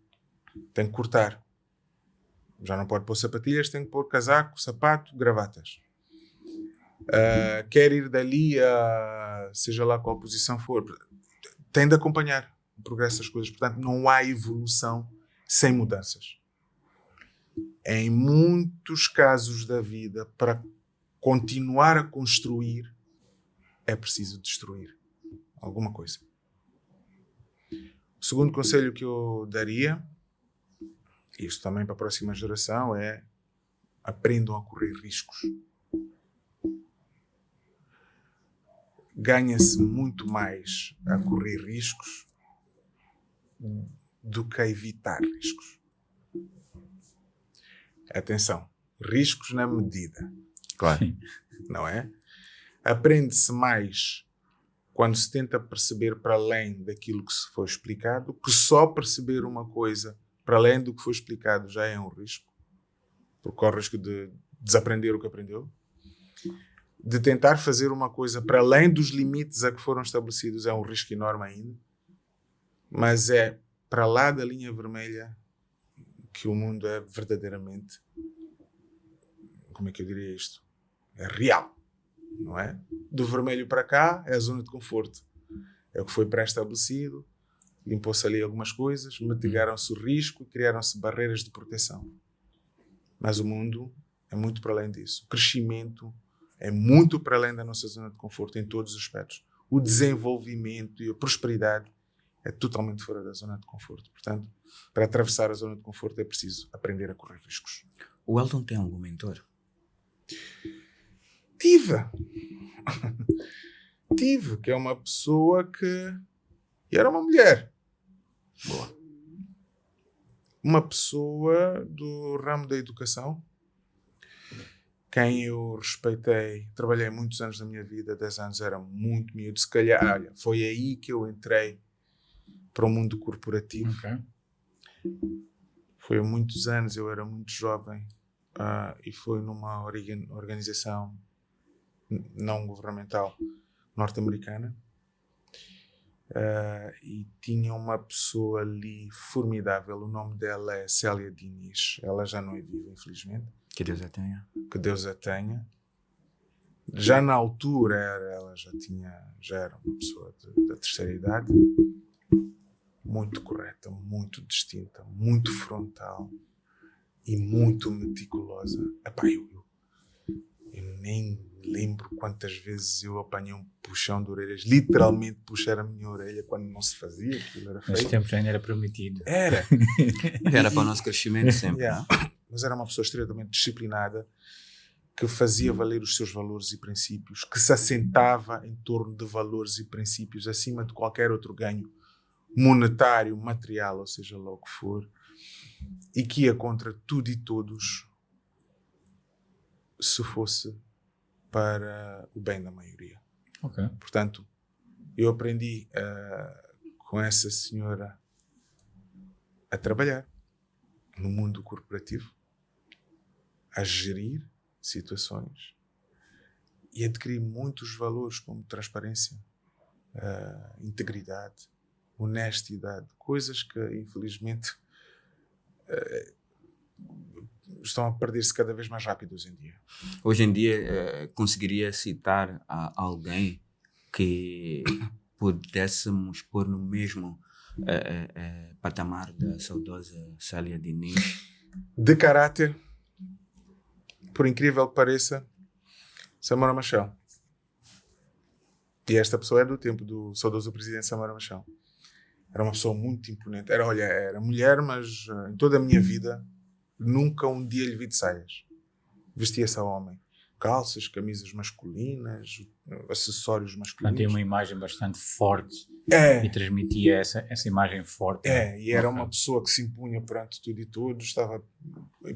Tem que cortar. Já não pode pôr sapatilhas, tem que pôr casaco, sapato, gravatas. Quer ir dali a seja lá qual posição for, tem de acompanhar o progresso das coisas. Portanto, não há evolução sem mudanças. Em muitos casos da vida, para continuar a construir, é preciso destruir alguma coisa. O segundo conselho que eu daria, isto também para a próxima geração, é aprendam a correr riscos. Ganha-se muito mais a correr riscos do que a evitar riscos. Atenção, riscos na medida, Claro. não é? Aprende-se mais quando se tenta perceber para além daquilo que se foi explicado, que só perceber uma coisa para além do que foi explicado já é um risco, porque corre o risco de desaprender o que aprendeu, de tentar fazer uma coisa para além dos limites a que foram estabelecidos é um risco enorme ainda, mas é para lá da linha vermelha que o mundo é verdadeiramente, como é que eu diria isto? É real, não é? Do vermelho para cá é a zona de conforto. É o que foi pré-estabelecido, limpou-se ali algumas coisas, mitigaram-se o risco e criaram-se barreiras de proteção. Mas o mundo é muito para além disso. O crescimento é muito para além da nossa zona de conforto em todos os aspectos. O desenvolvimento e a prosperidade é totalmente fora da zona de conforto. Portanto, para atravessar a zona de conforto é preciso aprender a correr riscos. O Elton tem algum mentor? Tive, que é uma pessoa que... E era uma mulher. Boa. Uma pessoa do ramo da educação, quem eu respeitei, trabalhei muitos anos da minha vida, 10 anos era muito miúdo, se calhar, olha, foi aí que eu entrei para o mundo corporativo. Foi há muitos anos, eu era muito jovem, e foi numa organização não governamental norte-americana, e tinha uma pessoa ali formidável, o nome dela é Célia Diniz, ela já não é viva, infelizmente. Que Deus a tenha. Que Deus a tenha. Já na altura ela já era uma pessoa da terceira idade, muito correta, muito distinta, muito frontal e muito meticulosa. Epá, eu nem lembro quantas vezes eu apanhei um puxão de orelhas, literalmente puxar a minha orelha quando não se fazia, aquilo era feio. Nesse tempo já ainda era permitido. Era Para o nosso crescimento sempre. Yeah. Mas era uma pessoa extremamente disciplinada, que fazia valer os seus valores e princípios, que se assentava em torno de valores e princípios acima de qualquer outro ganho monetário, material, ou seja lá o que for, e que ia contra tudo e todos se fosse para o bem da maioria. Ok. Portanto, eu aprendi com essa senhora a trabalhar no mundo corporativo, a gerir situações e adquirir muitos valores como transparência, integridade, honestidade, coisas que infelizmente estão a perder-se cada vez mais rápido hoje em dia. Hoje em dia, conseguiria citar a alguém que pudéssemos pôr no mesmo patamar da saudosa Célia Diniz? De caráter, por incrível que pareça, Samora Machel. E esta pessoa é do tempo do saudoso presidente Samora Machel. Era uma pessoa muito imponente. Era mulher, mas em toda a minha vida nunca um dia lhe vi de saias. Vestia-se a homem. Calças, camisas masculinas, acessórios masculinos. Portanto, tem uma imagem bastante forte É. e transmitia essa imagem forte. E era Ok. uma pessoa que se impunha perante tudo e todos, estava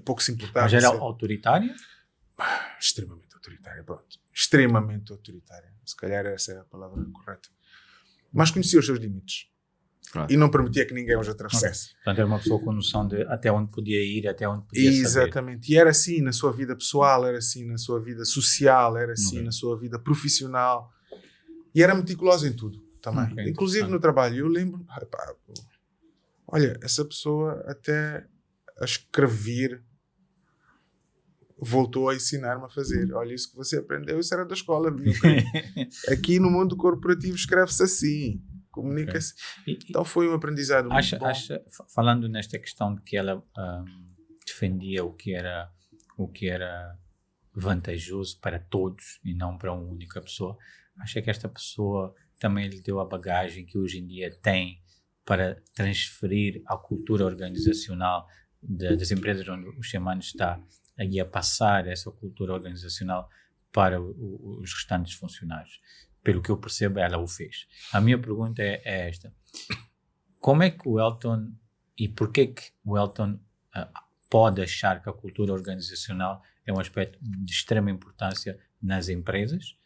pouco se importava. Mas era de ser autoritária? extremamente autoritária, pronto. Extremamente autoritária. Se calhar essa é a palavra correta. Mas conhecia os seus limites. Claro. E não permitia que ninguém os atravessasse. Portanto, era uma pessoa com noção de até onde podia ir, até onde podia saber. Exatamente. E era assim na sua vida pessoal, era assim na sua vida social, era assim Ok. na sua vida profissional. E era meticulosa em tudo também. Ok, Inclusive interessante. no trabalho. Eu lembro, olha, essa pessoa até a escrever voltou a ensinar-me a fazer. Olha, isso que você aprendeu, isso era da escola. Meu querido. Aqui no mundo corporativo escreve-se assim, comunica-se. Então foi um aprendizado muito bom. Falando nesta questão de que ela defendia o que era vantajoso para todos e não para uma única pessoa, acha que esta pessoa também lhe deu a bagagem que hoje em dia tem para transferir a cultura organizacional das empresas onde o Xamã está a passar essa cultura organizacional para os restantes funcionários? Pelo que eu percebo, ela o fez. A minha pergunta é esta: como é que o Elton, e porquê que o Elton pode achar que a cultura organizacional é um aspecto de extrema importância nas empresas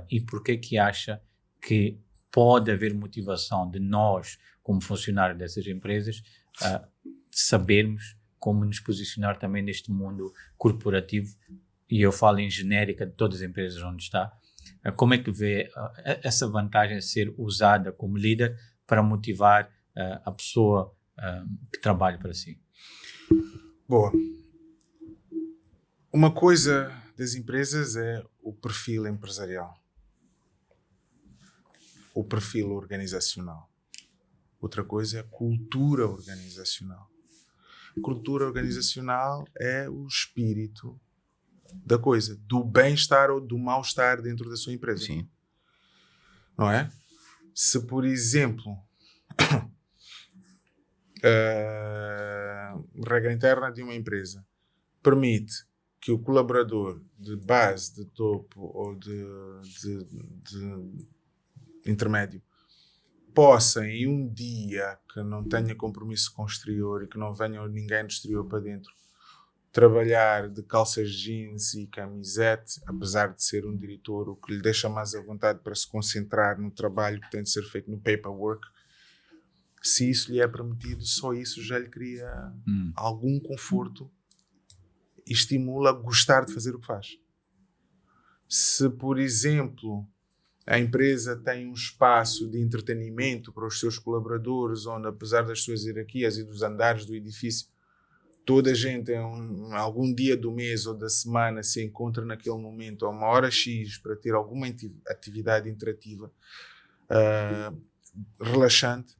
e porque que acha que pode haver motivação de nós, como funcionários dessas empresas, sabermos como nos posicionar também neste mundo corporativo, e eu falo em genérica de todas as empresas onde está. Como é que vê essa vantagem a ser usada como líder para motivar a pessoa que trabalha para si? Boa. Uma coisa das empresas é o perfil empresarial, o perfil organizacional. Outra coisa é a cultura organizacional. A cultura organizacional é o espírito da coisa, do bem-estar ou do mal-estar dentro da sua empresa. Sim. Não é? Se, por exemplo, regra interna de uma empresa permite que o colaborador de base, de topo ou de intermédio possa, em um dia que não tenha compromisso com o exterior e que não venha ninguém do exterior para dentro, trabalhar de calças jeans e camisete, apesar de ser um diretor, o que lhe deixa mais à vontade para se concentrar no trabalho que tem de ser feito no paperwork, se isso lhe é permitido, só isso já lhe cria algum conforto e estimula a gostar de fazer o que faz. Se, por exemplo, a empresa tem um espaço de entretenimento para os seus colaboradores, onde, apesar das suas hierarquias e dos andares do edifício, toda a gente, algum dia do mês ou da semana, se encontra naquele momento a uma hora X para ter alguma atividade interativa relaxante,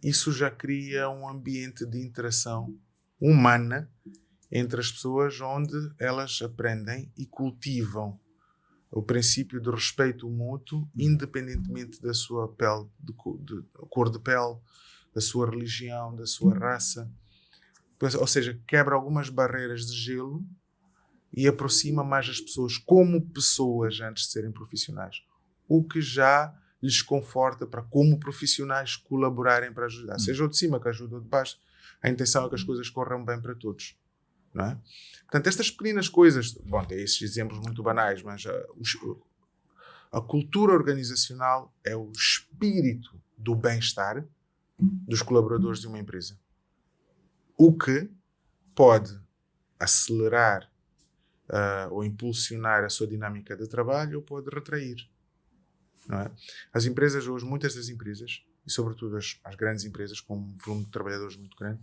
isso já cria um ambiente de interação humana entre as pessoas, onde elas aprendem e cultivam o princípio de respeito mútuo, independentemente da sua pele, de cor de pele, da sua religião, da sua raça. Ou seja, quebra algumas barreiras de gelo e aproxima mais as pessoas como pessoas antes de serem profissionais. O que já lhes conforta para, como profissionais, colaborarem para ajudar. Seja o de cima que ajuda o de baixo, a intenção é que as coisas corram bem para todos. Não é? Portanto, estas pequenas coisas, bom, tem esses exemplos muito banais, mas a cultura organizacional é o espírito do bem-estar dos colaboradores de uma empresa. O que pode acelerar ou impulsionar a sua dinâmica de trabalho ou pode retrair. Não é? As empresas hoje, muitas das empresas, e sobretudo as grandes empresas com um volume de trabalhadores muito grande,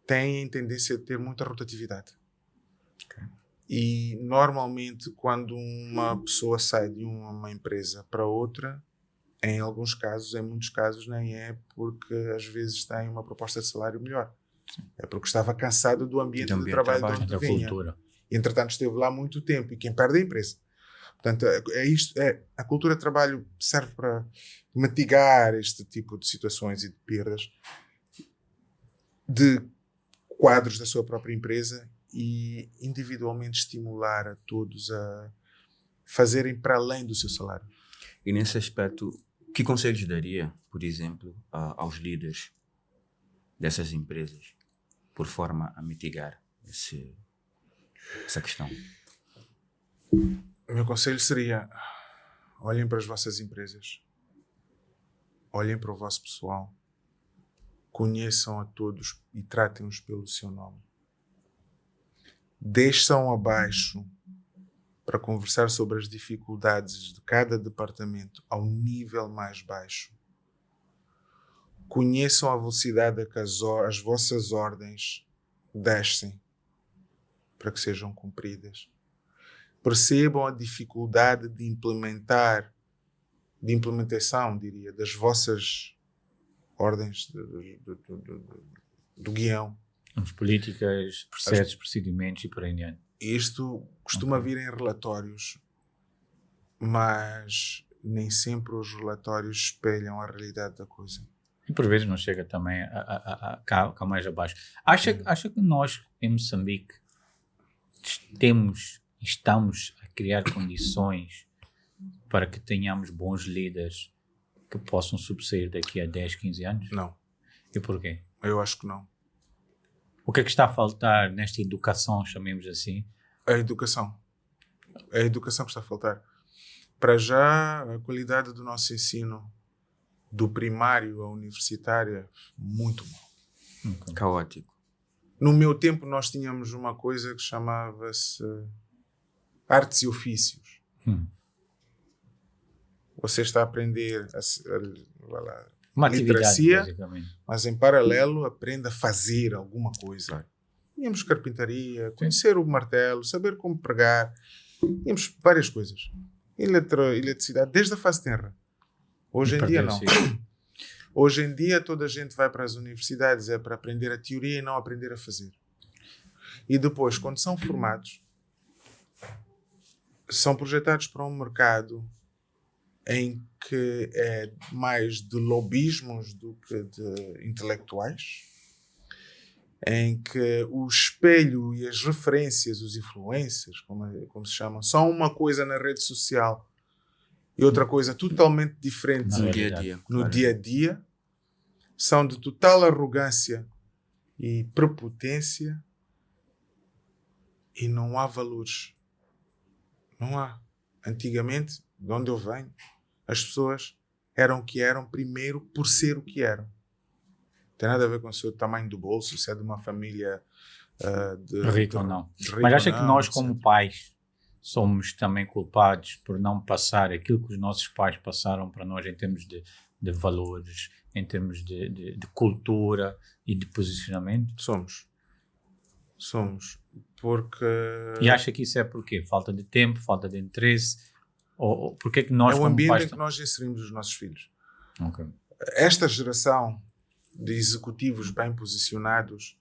têm tendência a ter muita rotatividade. Okay. E normalmente quando uma pessoa sai de uma empresa para outra, em alguns casos, em muitos casos, nem é porque às vezes tem uma proposta de salário melhor. Sim. É porque estava cansado do ambiente de trabalho de onde vinha. Cultura. E, entretanto, esteve lá muito tempo e quem perde é a empresa. Portanto, a cultura de trabalho serve para mitigar este tipo de situações e de perdas de quadros da sua própria empresa e individualmente estimular a todos a fazerem para além do seu salário. E nesse aspecto, que conselhos daria, por exemplo, aos líderes dessas empresas, por forma a mitigar essa questão? O meu conselho seria: olhem para as vossas empresas, olhem para o vosso pessoal, conheçam a todos e tratem-os pelo seu nome. Desçam abaixo para conversar sobre as dificuldades de cada departamento ao nível mais baixo. Conheçam a velocidade a que as vossas ordens descem para que sejam cumpridas. Percebam a dificuldade de implementação, diria, das vossas ordens do guião. As políticas, processos, procedimentos e por aí adiante. Isto costuma vir em relatórios, mas nem sempre os relatórios espelham a realidade da coisa. E por vezes não chega também cá mais abaixo. Acha que nós, em Moçambique, estamos a criar condições para que tenhamos bons líderes que possam subsair daqui a 10, 15 anos? Não. E porquê? Eu acho que não. O que é que está a faltar nesta educação, chamemos assim? A educação. É a educação que está a faltar. Para já, a qualidade do nosso ensino, do primário ao universitário, muito mal. Caótico. No meu tempo, nós tínhamos uma coisa que chamava-se artes e ofícios. Você está a aprender Uma atividade, literacia, basicamente. mas em paralelo aprenda a fazer alguma coisa. Tínhamos carpintaria, conhecer o martelo, saber como pregar. Tínhamos várias coisas. Eletricidade, desde a fase tenra. Hoje em dia não. Hoje em dia toda a gente vai para as universidades é para aprender a teoria e não aprender a fazer. E depois, quando são formados, são projetados para um mercado em que é mais de lobismos do que de intelectuais, em que o espelho e as referências, os influencers, como se chamam, são uma coisa na rede social e outra coisa totalmente diferente No dia a dia. no dia a dia, são de total arrogância e prepotência e não há valores. Não há. Antigamente, de onde eu venho, as pessoas eram o que eram primeiro por ser o que eram. Não tem nada a ver com o seu tamanho do bolso, se é de uma família Rico ou não. de rico Mas ou acha que não, nós, etc. como pais, somos também culpados por não passar aquilo que os nossos pais passaram para nós em termos de valores, em termos de cultura e de posicionamento? Somos. Porque E acha que isso é por quê? Falta de tempo, falta de interesse? Ou porque é que nós, é o como ambiente pais... em que nós inserimos os nossos filhos. Ok. Esta geração de executivos bem posicionados,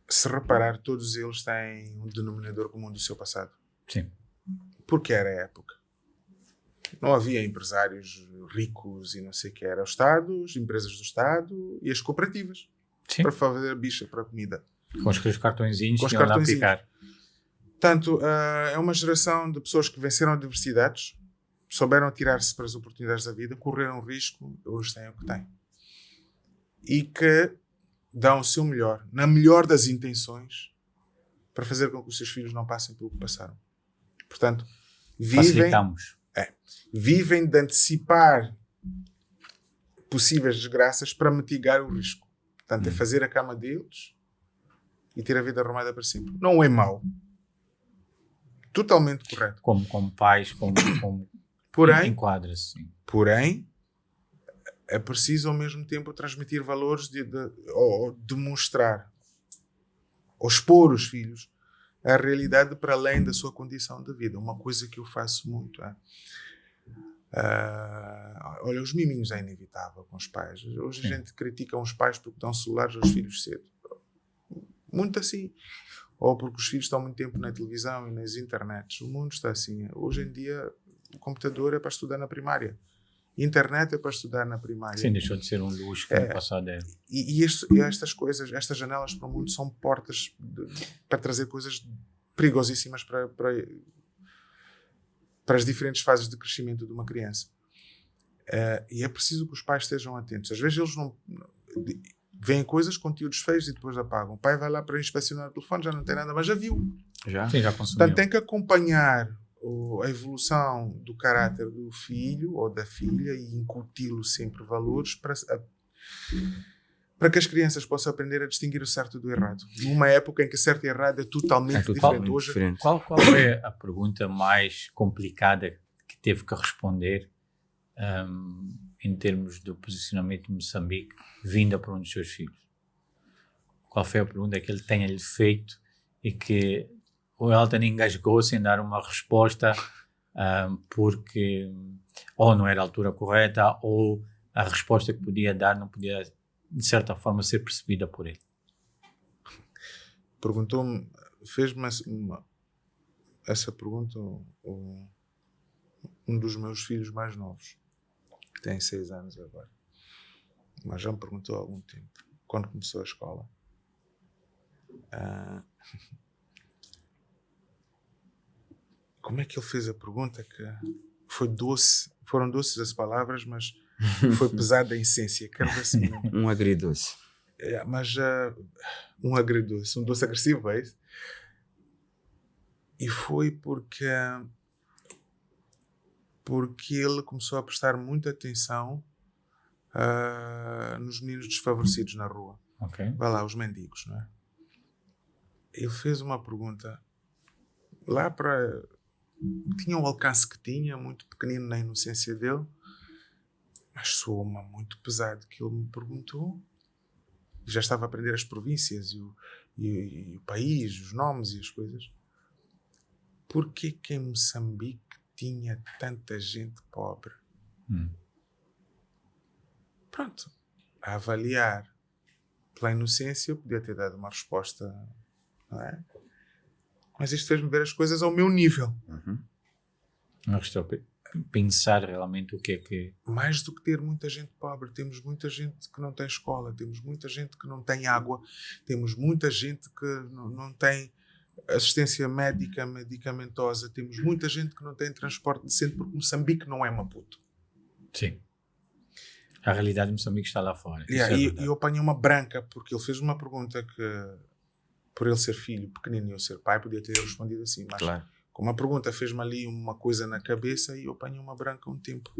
se reparar, todos eles têm um denominador comum do seu passado. Sim. Porque era a época. Não havia empresários ricos e não sei o que. Era o Estado, as empresas do Estado e as cooperativas. Sim. Para fazer bicha para a comida. Com os cartõezinhos Com os que iam lá cartõezinhos. picar. Portanto, é uma geração de pessoas que venceram adversidades, souberam tirar-se para as oportunidades da vida, correram risco, hoje têm o que têm. E que dão o seu melhor, na melhor das intenções, para fazer com que os seus filhos não passem pelo que passaram. Portanto, Facilitamos. vivem de antecipar possíveis desgraças para mitigar o risco. Portanto, é fazer a cama deles e ter a vida arrumada para sempre. Não é mau. Totalmente correto. Como pais, como Porém, enquadra-se. Sim. Porém, é preciso ao mesmo tempo transmitir valores ou demonstrar ou expor os filhos à realidade para além da sua condição de vida. Uma coisa que eu faço muito olha, os miminhos é inevitável com os pais. Hoje a gente critica os pais porque dão celulares aos filhos cedo. Muito assim. Ou porque os filhos estão muito tempo na televisão e nas internets. O mundo está assim. Hoje em dia, o computador é para estudar na primária. Internet é para estudar na primária. Sim, deixou de ser um luxo que no passado era. E estas coisas, estas janelas para o mundo são portas para trazer coisas perigosíssimas para as diferentes fases de crescimento de uma criança. E é preciso que os pais estejam atentos. Às vezes eles não veem coisas, conteúdos feios e depois apagam. O pai vai lá para inspecionar o telefone, já não tem nada, mas já viu. Sim, já consumiu. Portanto, tem que acompanhar a evolução do caráter do filho ou da filha e incuti-lo sempre valores para que as crianças possam aprender a distinguir o certo do errado. Numa época em que certo e errado é totalmente diferente. Hoje, Diferente. Qual foi a pergunta mais complicada que teve que responder em termos do posicionamento de Moçambique vinda para um dos seus filhos? Qual foi a pergunta que ele tenha-lhe feito e que o Elton engasgou-se em dar uma resposta porque ou não era a altura correta ou a resposta que podia dar não podia, de certa forma, ser percebida por ele? Perguntou-me, fez-me essa pergunta um dos meus filhos mais novos, que tem 6 anos agora, mas já me perguntou há algum tempo, quando começou a escola. Como é que ele fez a pergunta? Que foi doce, foram doces as palavras, mas foi pesada a essência. Quero ver se me lembro. Um agridoce. Mas um doce agressivo, é isso? E foi porque ele começou a prestar muita atenção nos meninos desfavorecidos na rua. Ok. Vai lá, os mendigos, não é? Ele fez uma pergunta lá para... Tinha o alcance que tinha, muito pequenino na inocência dele, mas soou-me muito pesado que ele me perguntou. Já estava a aprender as províncias e o país, os nomes e as coisas. Porquê que em Moçambique tinha tanta gente pobre? Pronto. A avaliar pela inocência, eu podia ter dado uma resposta, não é? Mas isto fez-me ver as coisas ao meu nível. Mas estou a pensar realmente o que é que... Mais do que ter muita gente pobre, temos muita gente que não tem escola, temos muita gente que não tem água, temos muita gente que não tem assistência médica, medicamentosa, temos muita gente que não tem transporte decente, porque Moçambique não é Maputo. Sim. A realidade de Moçambique está lá fora. E eu apanhei uma branca, porque ele fez uma pergunta que, por ele ser filho pequenino e eu ser pai, podia ter respondido assim, mas Claro. como a pergunta fez-me ali uma coisa na cabeça, e eu apanhei uma branca um tempo.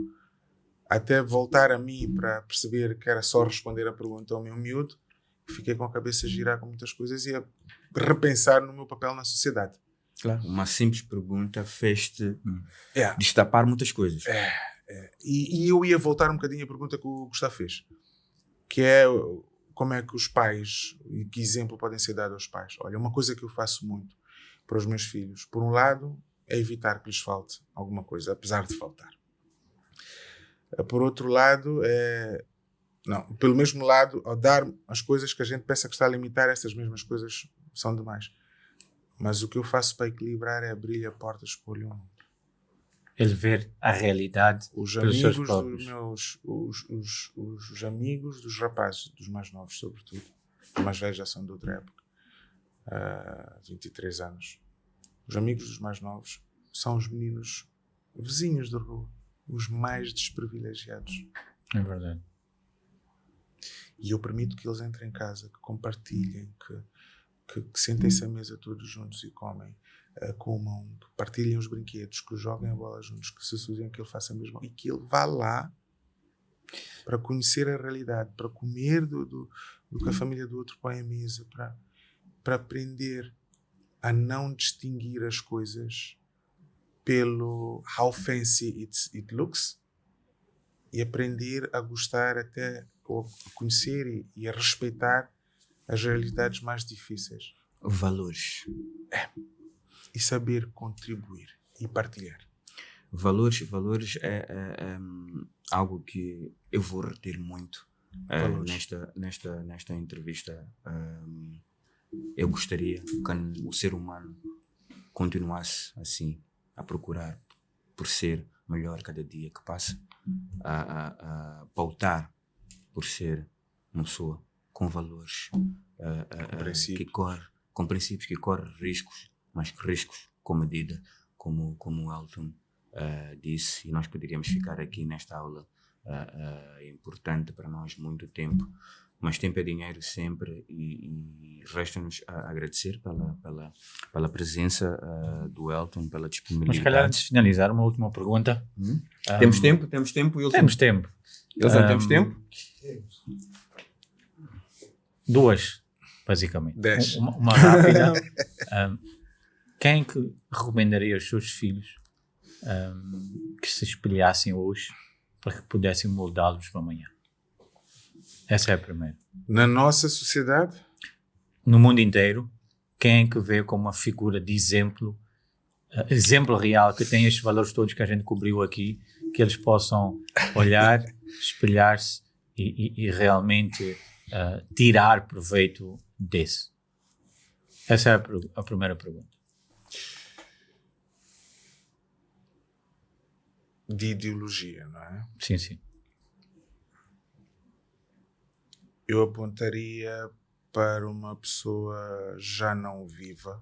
Até voltar a mim para perceber que era só responder a pergunta ao meu miúdo, fiquei com a cabeça a girar com muitas coisas e a repensar no meu papel na sociedade. Claro. Uma simples pergunta fez-te É. destapar muitas coisas. E eu ia voltar um bocadinho à pergunta que o Gustavo fez, que é como é que os pais, e que exemplo podem ser dados aos pais. Olha, uma coisa que eu faço muito para os meus filhos, por um lado, é evitar que lhes falte alguma coisa, apesar de faltar. Por outro lado, pelo mesmo lado, ao dar as coisas que a gente pensa que está a limitar, essas mesmas coisas são demais. Mas o que eu faço para equilibrar é abrir a porta, escolher um mundo. Ele ver a realidade Os pelos seus amigos próprios. os amigos dos rapazes, dos mais novos, sobretudo. Os mais velhos já são de outra época. 23 anos. Os amigos dos mais novos são os meninos vizinhos da rua, os mais desprivilegiados. É verdade. E eu permito que eles entrem em casa, que compartilhem, que sentem-se à mesa todos juntos e comem, comam, que partilhem os brinquedos, que joguem a bola juntos, que se sujem, que ele faça mesmo, e que ele vá lá para conhecer a realidade, para comer do que a família do outro põe à mesa, para aprender a não distinguir as coisas pelo how fancy it looks, e aprender a gostar até, ou a conhecer e a respeitar as realidades mais difíceis. Valores. E saber contribuir e partilhar. Valores é algo que eu vou reter muito nesta entrevista. Eu gostaria que o ser humano continuasse assim, a procurar por ser melhor cada dia que passa, a pautar por ser uma pessoa com valores, com princípios, que corre riscos, mas que riscos com medida, como o Elton disse, e nós poderíamos ficar aqui nesta aula importante para nós muito tempo, mas tempo é dinheiro sempre, e resta-nos agradecer pela presença do Elton, pela disponibilidade. Mas se calhar, antes de finalizar, uma última pergunta. Temos tempo, Wilson? Temos tempo. Wilson, temos tempo? Duas, basicamente. 10. Uma rápida. Quem que recomendaria aos seus filhos que se espelhassem hoje para que pudessem moldá-los para amanhã? Essa é a primeira. Na nossa sociedade? No mundo inteiro, quem é que vê como uma figura de exemplo real, que tem estes valores todos que a gente cobriu aqui, que eles possam olhar, espelhar-se e realmente tirar proveito desse? Essa é a primeira pergunta. De ideologia, não é? Sim, sim. Eu apontaria para uma pessoa já não viva,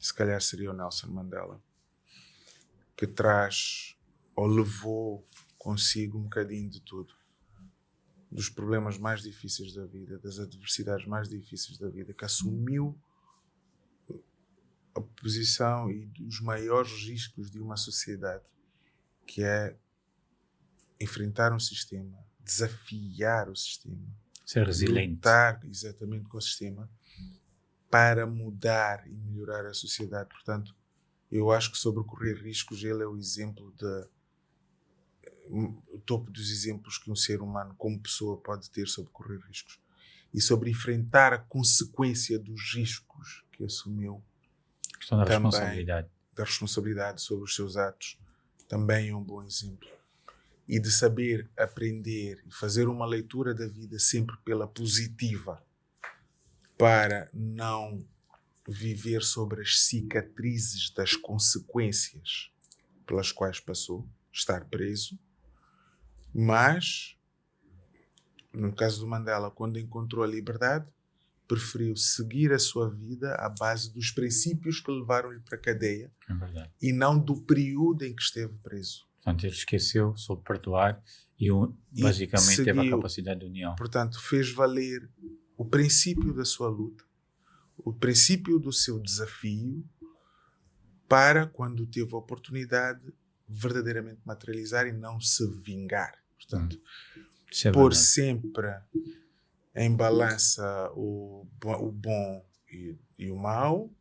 se calhar seria o Nelson Mandela, que traz ou levou consigo um bocadinho de tudo. dos problemas mais difíceis da vida, das adversidades mais difíceis da vida, que assumiu a posição e dos maiores riscos de uma sociedade, que é enfrentar um sistema, desafiar o sistema, Ser resiliente. lutar exatamente com o sistema para mudar e melhorar a sociedade. Portanto, eu acho que sobre correr riscos, ele é o exemplo o topo dos exemplos que um ser humano como pessoa pode ter sobre correr riscos e sobre enfrentar a consequência dos riscos que assumiu. A questão da Também, responsabilidade. da responsabilidade sobre os seus atos, também é um bom exemplo. E de saber aprender e fazer uma leitura da vida sempre pela positiva, para não viver sobre as cicatrizes das consequências pelas quais passou, estar preso. Mas, no caso do Mandela, quando encontrou a liberdade, preferiu seguir a sua vida à base dos princípios que levaram-lhe para a cadeia, É verdade. e não do período em que esteve preso. Portanto, ele esqueceu, soube perdoar e basicamente teve a capacidade de união. Portanto, fez valer o princípio da sua luta, o princípio do seu desafio, para, quando teve a oportunidade, verdadeiramente materializar e não se vingar. Portanto, Isso é pôr verdade. sempre em balança o bom e o mau,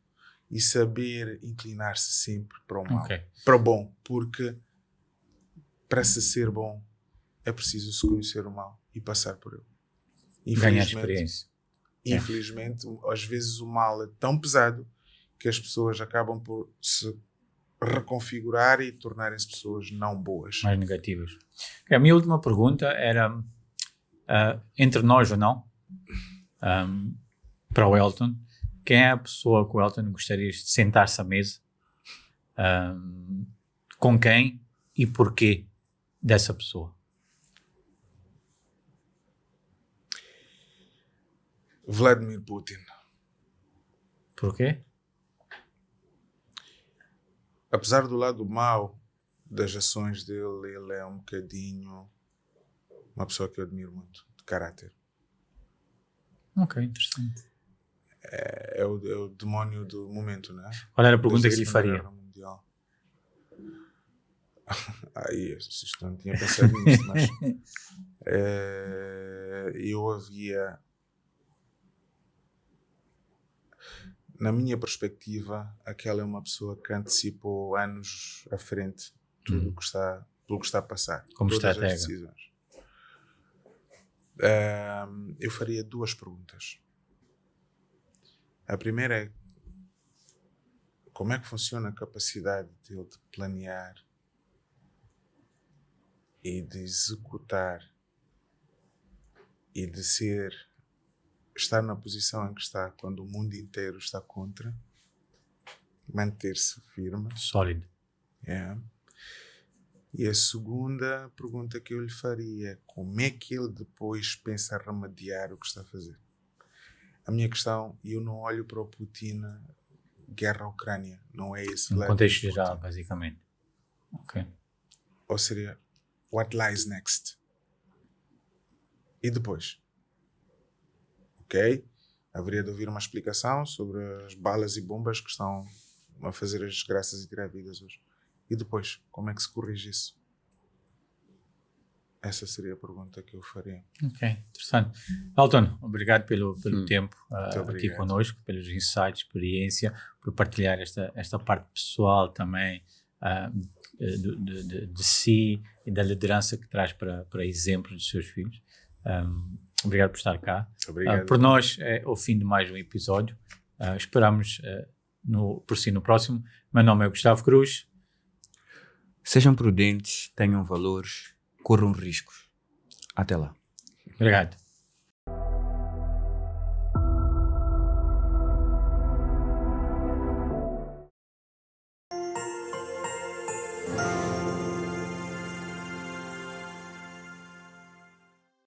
e saber inclinar-se sempre para o mau, Ok. para o bom, porque para se ser bom é preciso se conhecer o mal e passar por ele. Ganhar experiência. Infelizmente, às vezes o mal é tão pesado que as pessoas acabam por se reconfigurar e tornarem-se pessoas não boas. Mais negativas. A minha última pergunta era, entre nós ou não, para o Elton, quem é a pessoa que o Elton gostaria de sentar-se à mesa? Com quem e porquê dessa pessoa? Vladimir Putin. Porquê? Apesar do lado mau das ações dele, ele é um bocadinho uma pessoa que eu admiro muito, de caráter. Ok, interessante. É o demónio do momento, não é? Qual era a pergunta Desde que lhe a Segunda faria? Guerra Mundial. Isto não tinha pensado nisso, mas eu havia, na minha perspectiva, aquela é uma pessoa que antecipou anos à frente tudo o que está, pelo que está a passar. Como todas estratega. as decisões. Eu faria duas perguntas. A primeira é: como é que funciona a capacidade dele de planear e de executar e de estar na posição em que está quando o mundo inteiro está contra, manter-se firme. Sólido. Yeah. E a segunda pergunta que eu lhe faria é: como é que ele depois pensa remediar o que está a fazer? A minha questão, eu não olho para o Putin, guerra à Ucrânia, não é esse No lado contexto do geral, Putin. basicamente. Ok. Ou seria, what lies next? E depois? Ok? Haveria de ouvir uma explicação sobre as balas e bombas que estão a fazer as desgraças e tirar vidas hoje. E depois, como é que se corrige isso? Essa seria a pergunta que eu faria. Ok, interessante. Elton, obrigado pelo tempo aqui obrigado. connosco, pelos insights, experiência, por partilhar esta parte pessoal também de si e da liderança que traz para exemplo dos seus filhos. Obrigado por estar cá. Obrigado. Por nós é o fim de mais um episódio. Esperamos por si no próximo. Meu nome é Gustavo Cruz. Sejam prudentes, tenham valores, corram riscos. Até lá. Obrigado.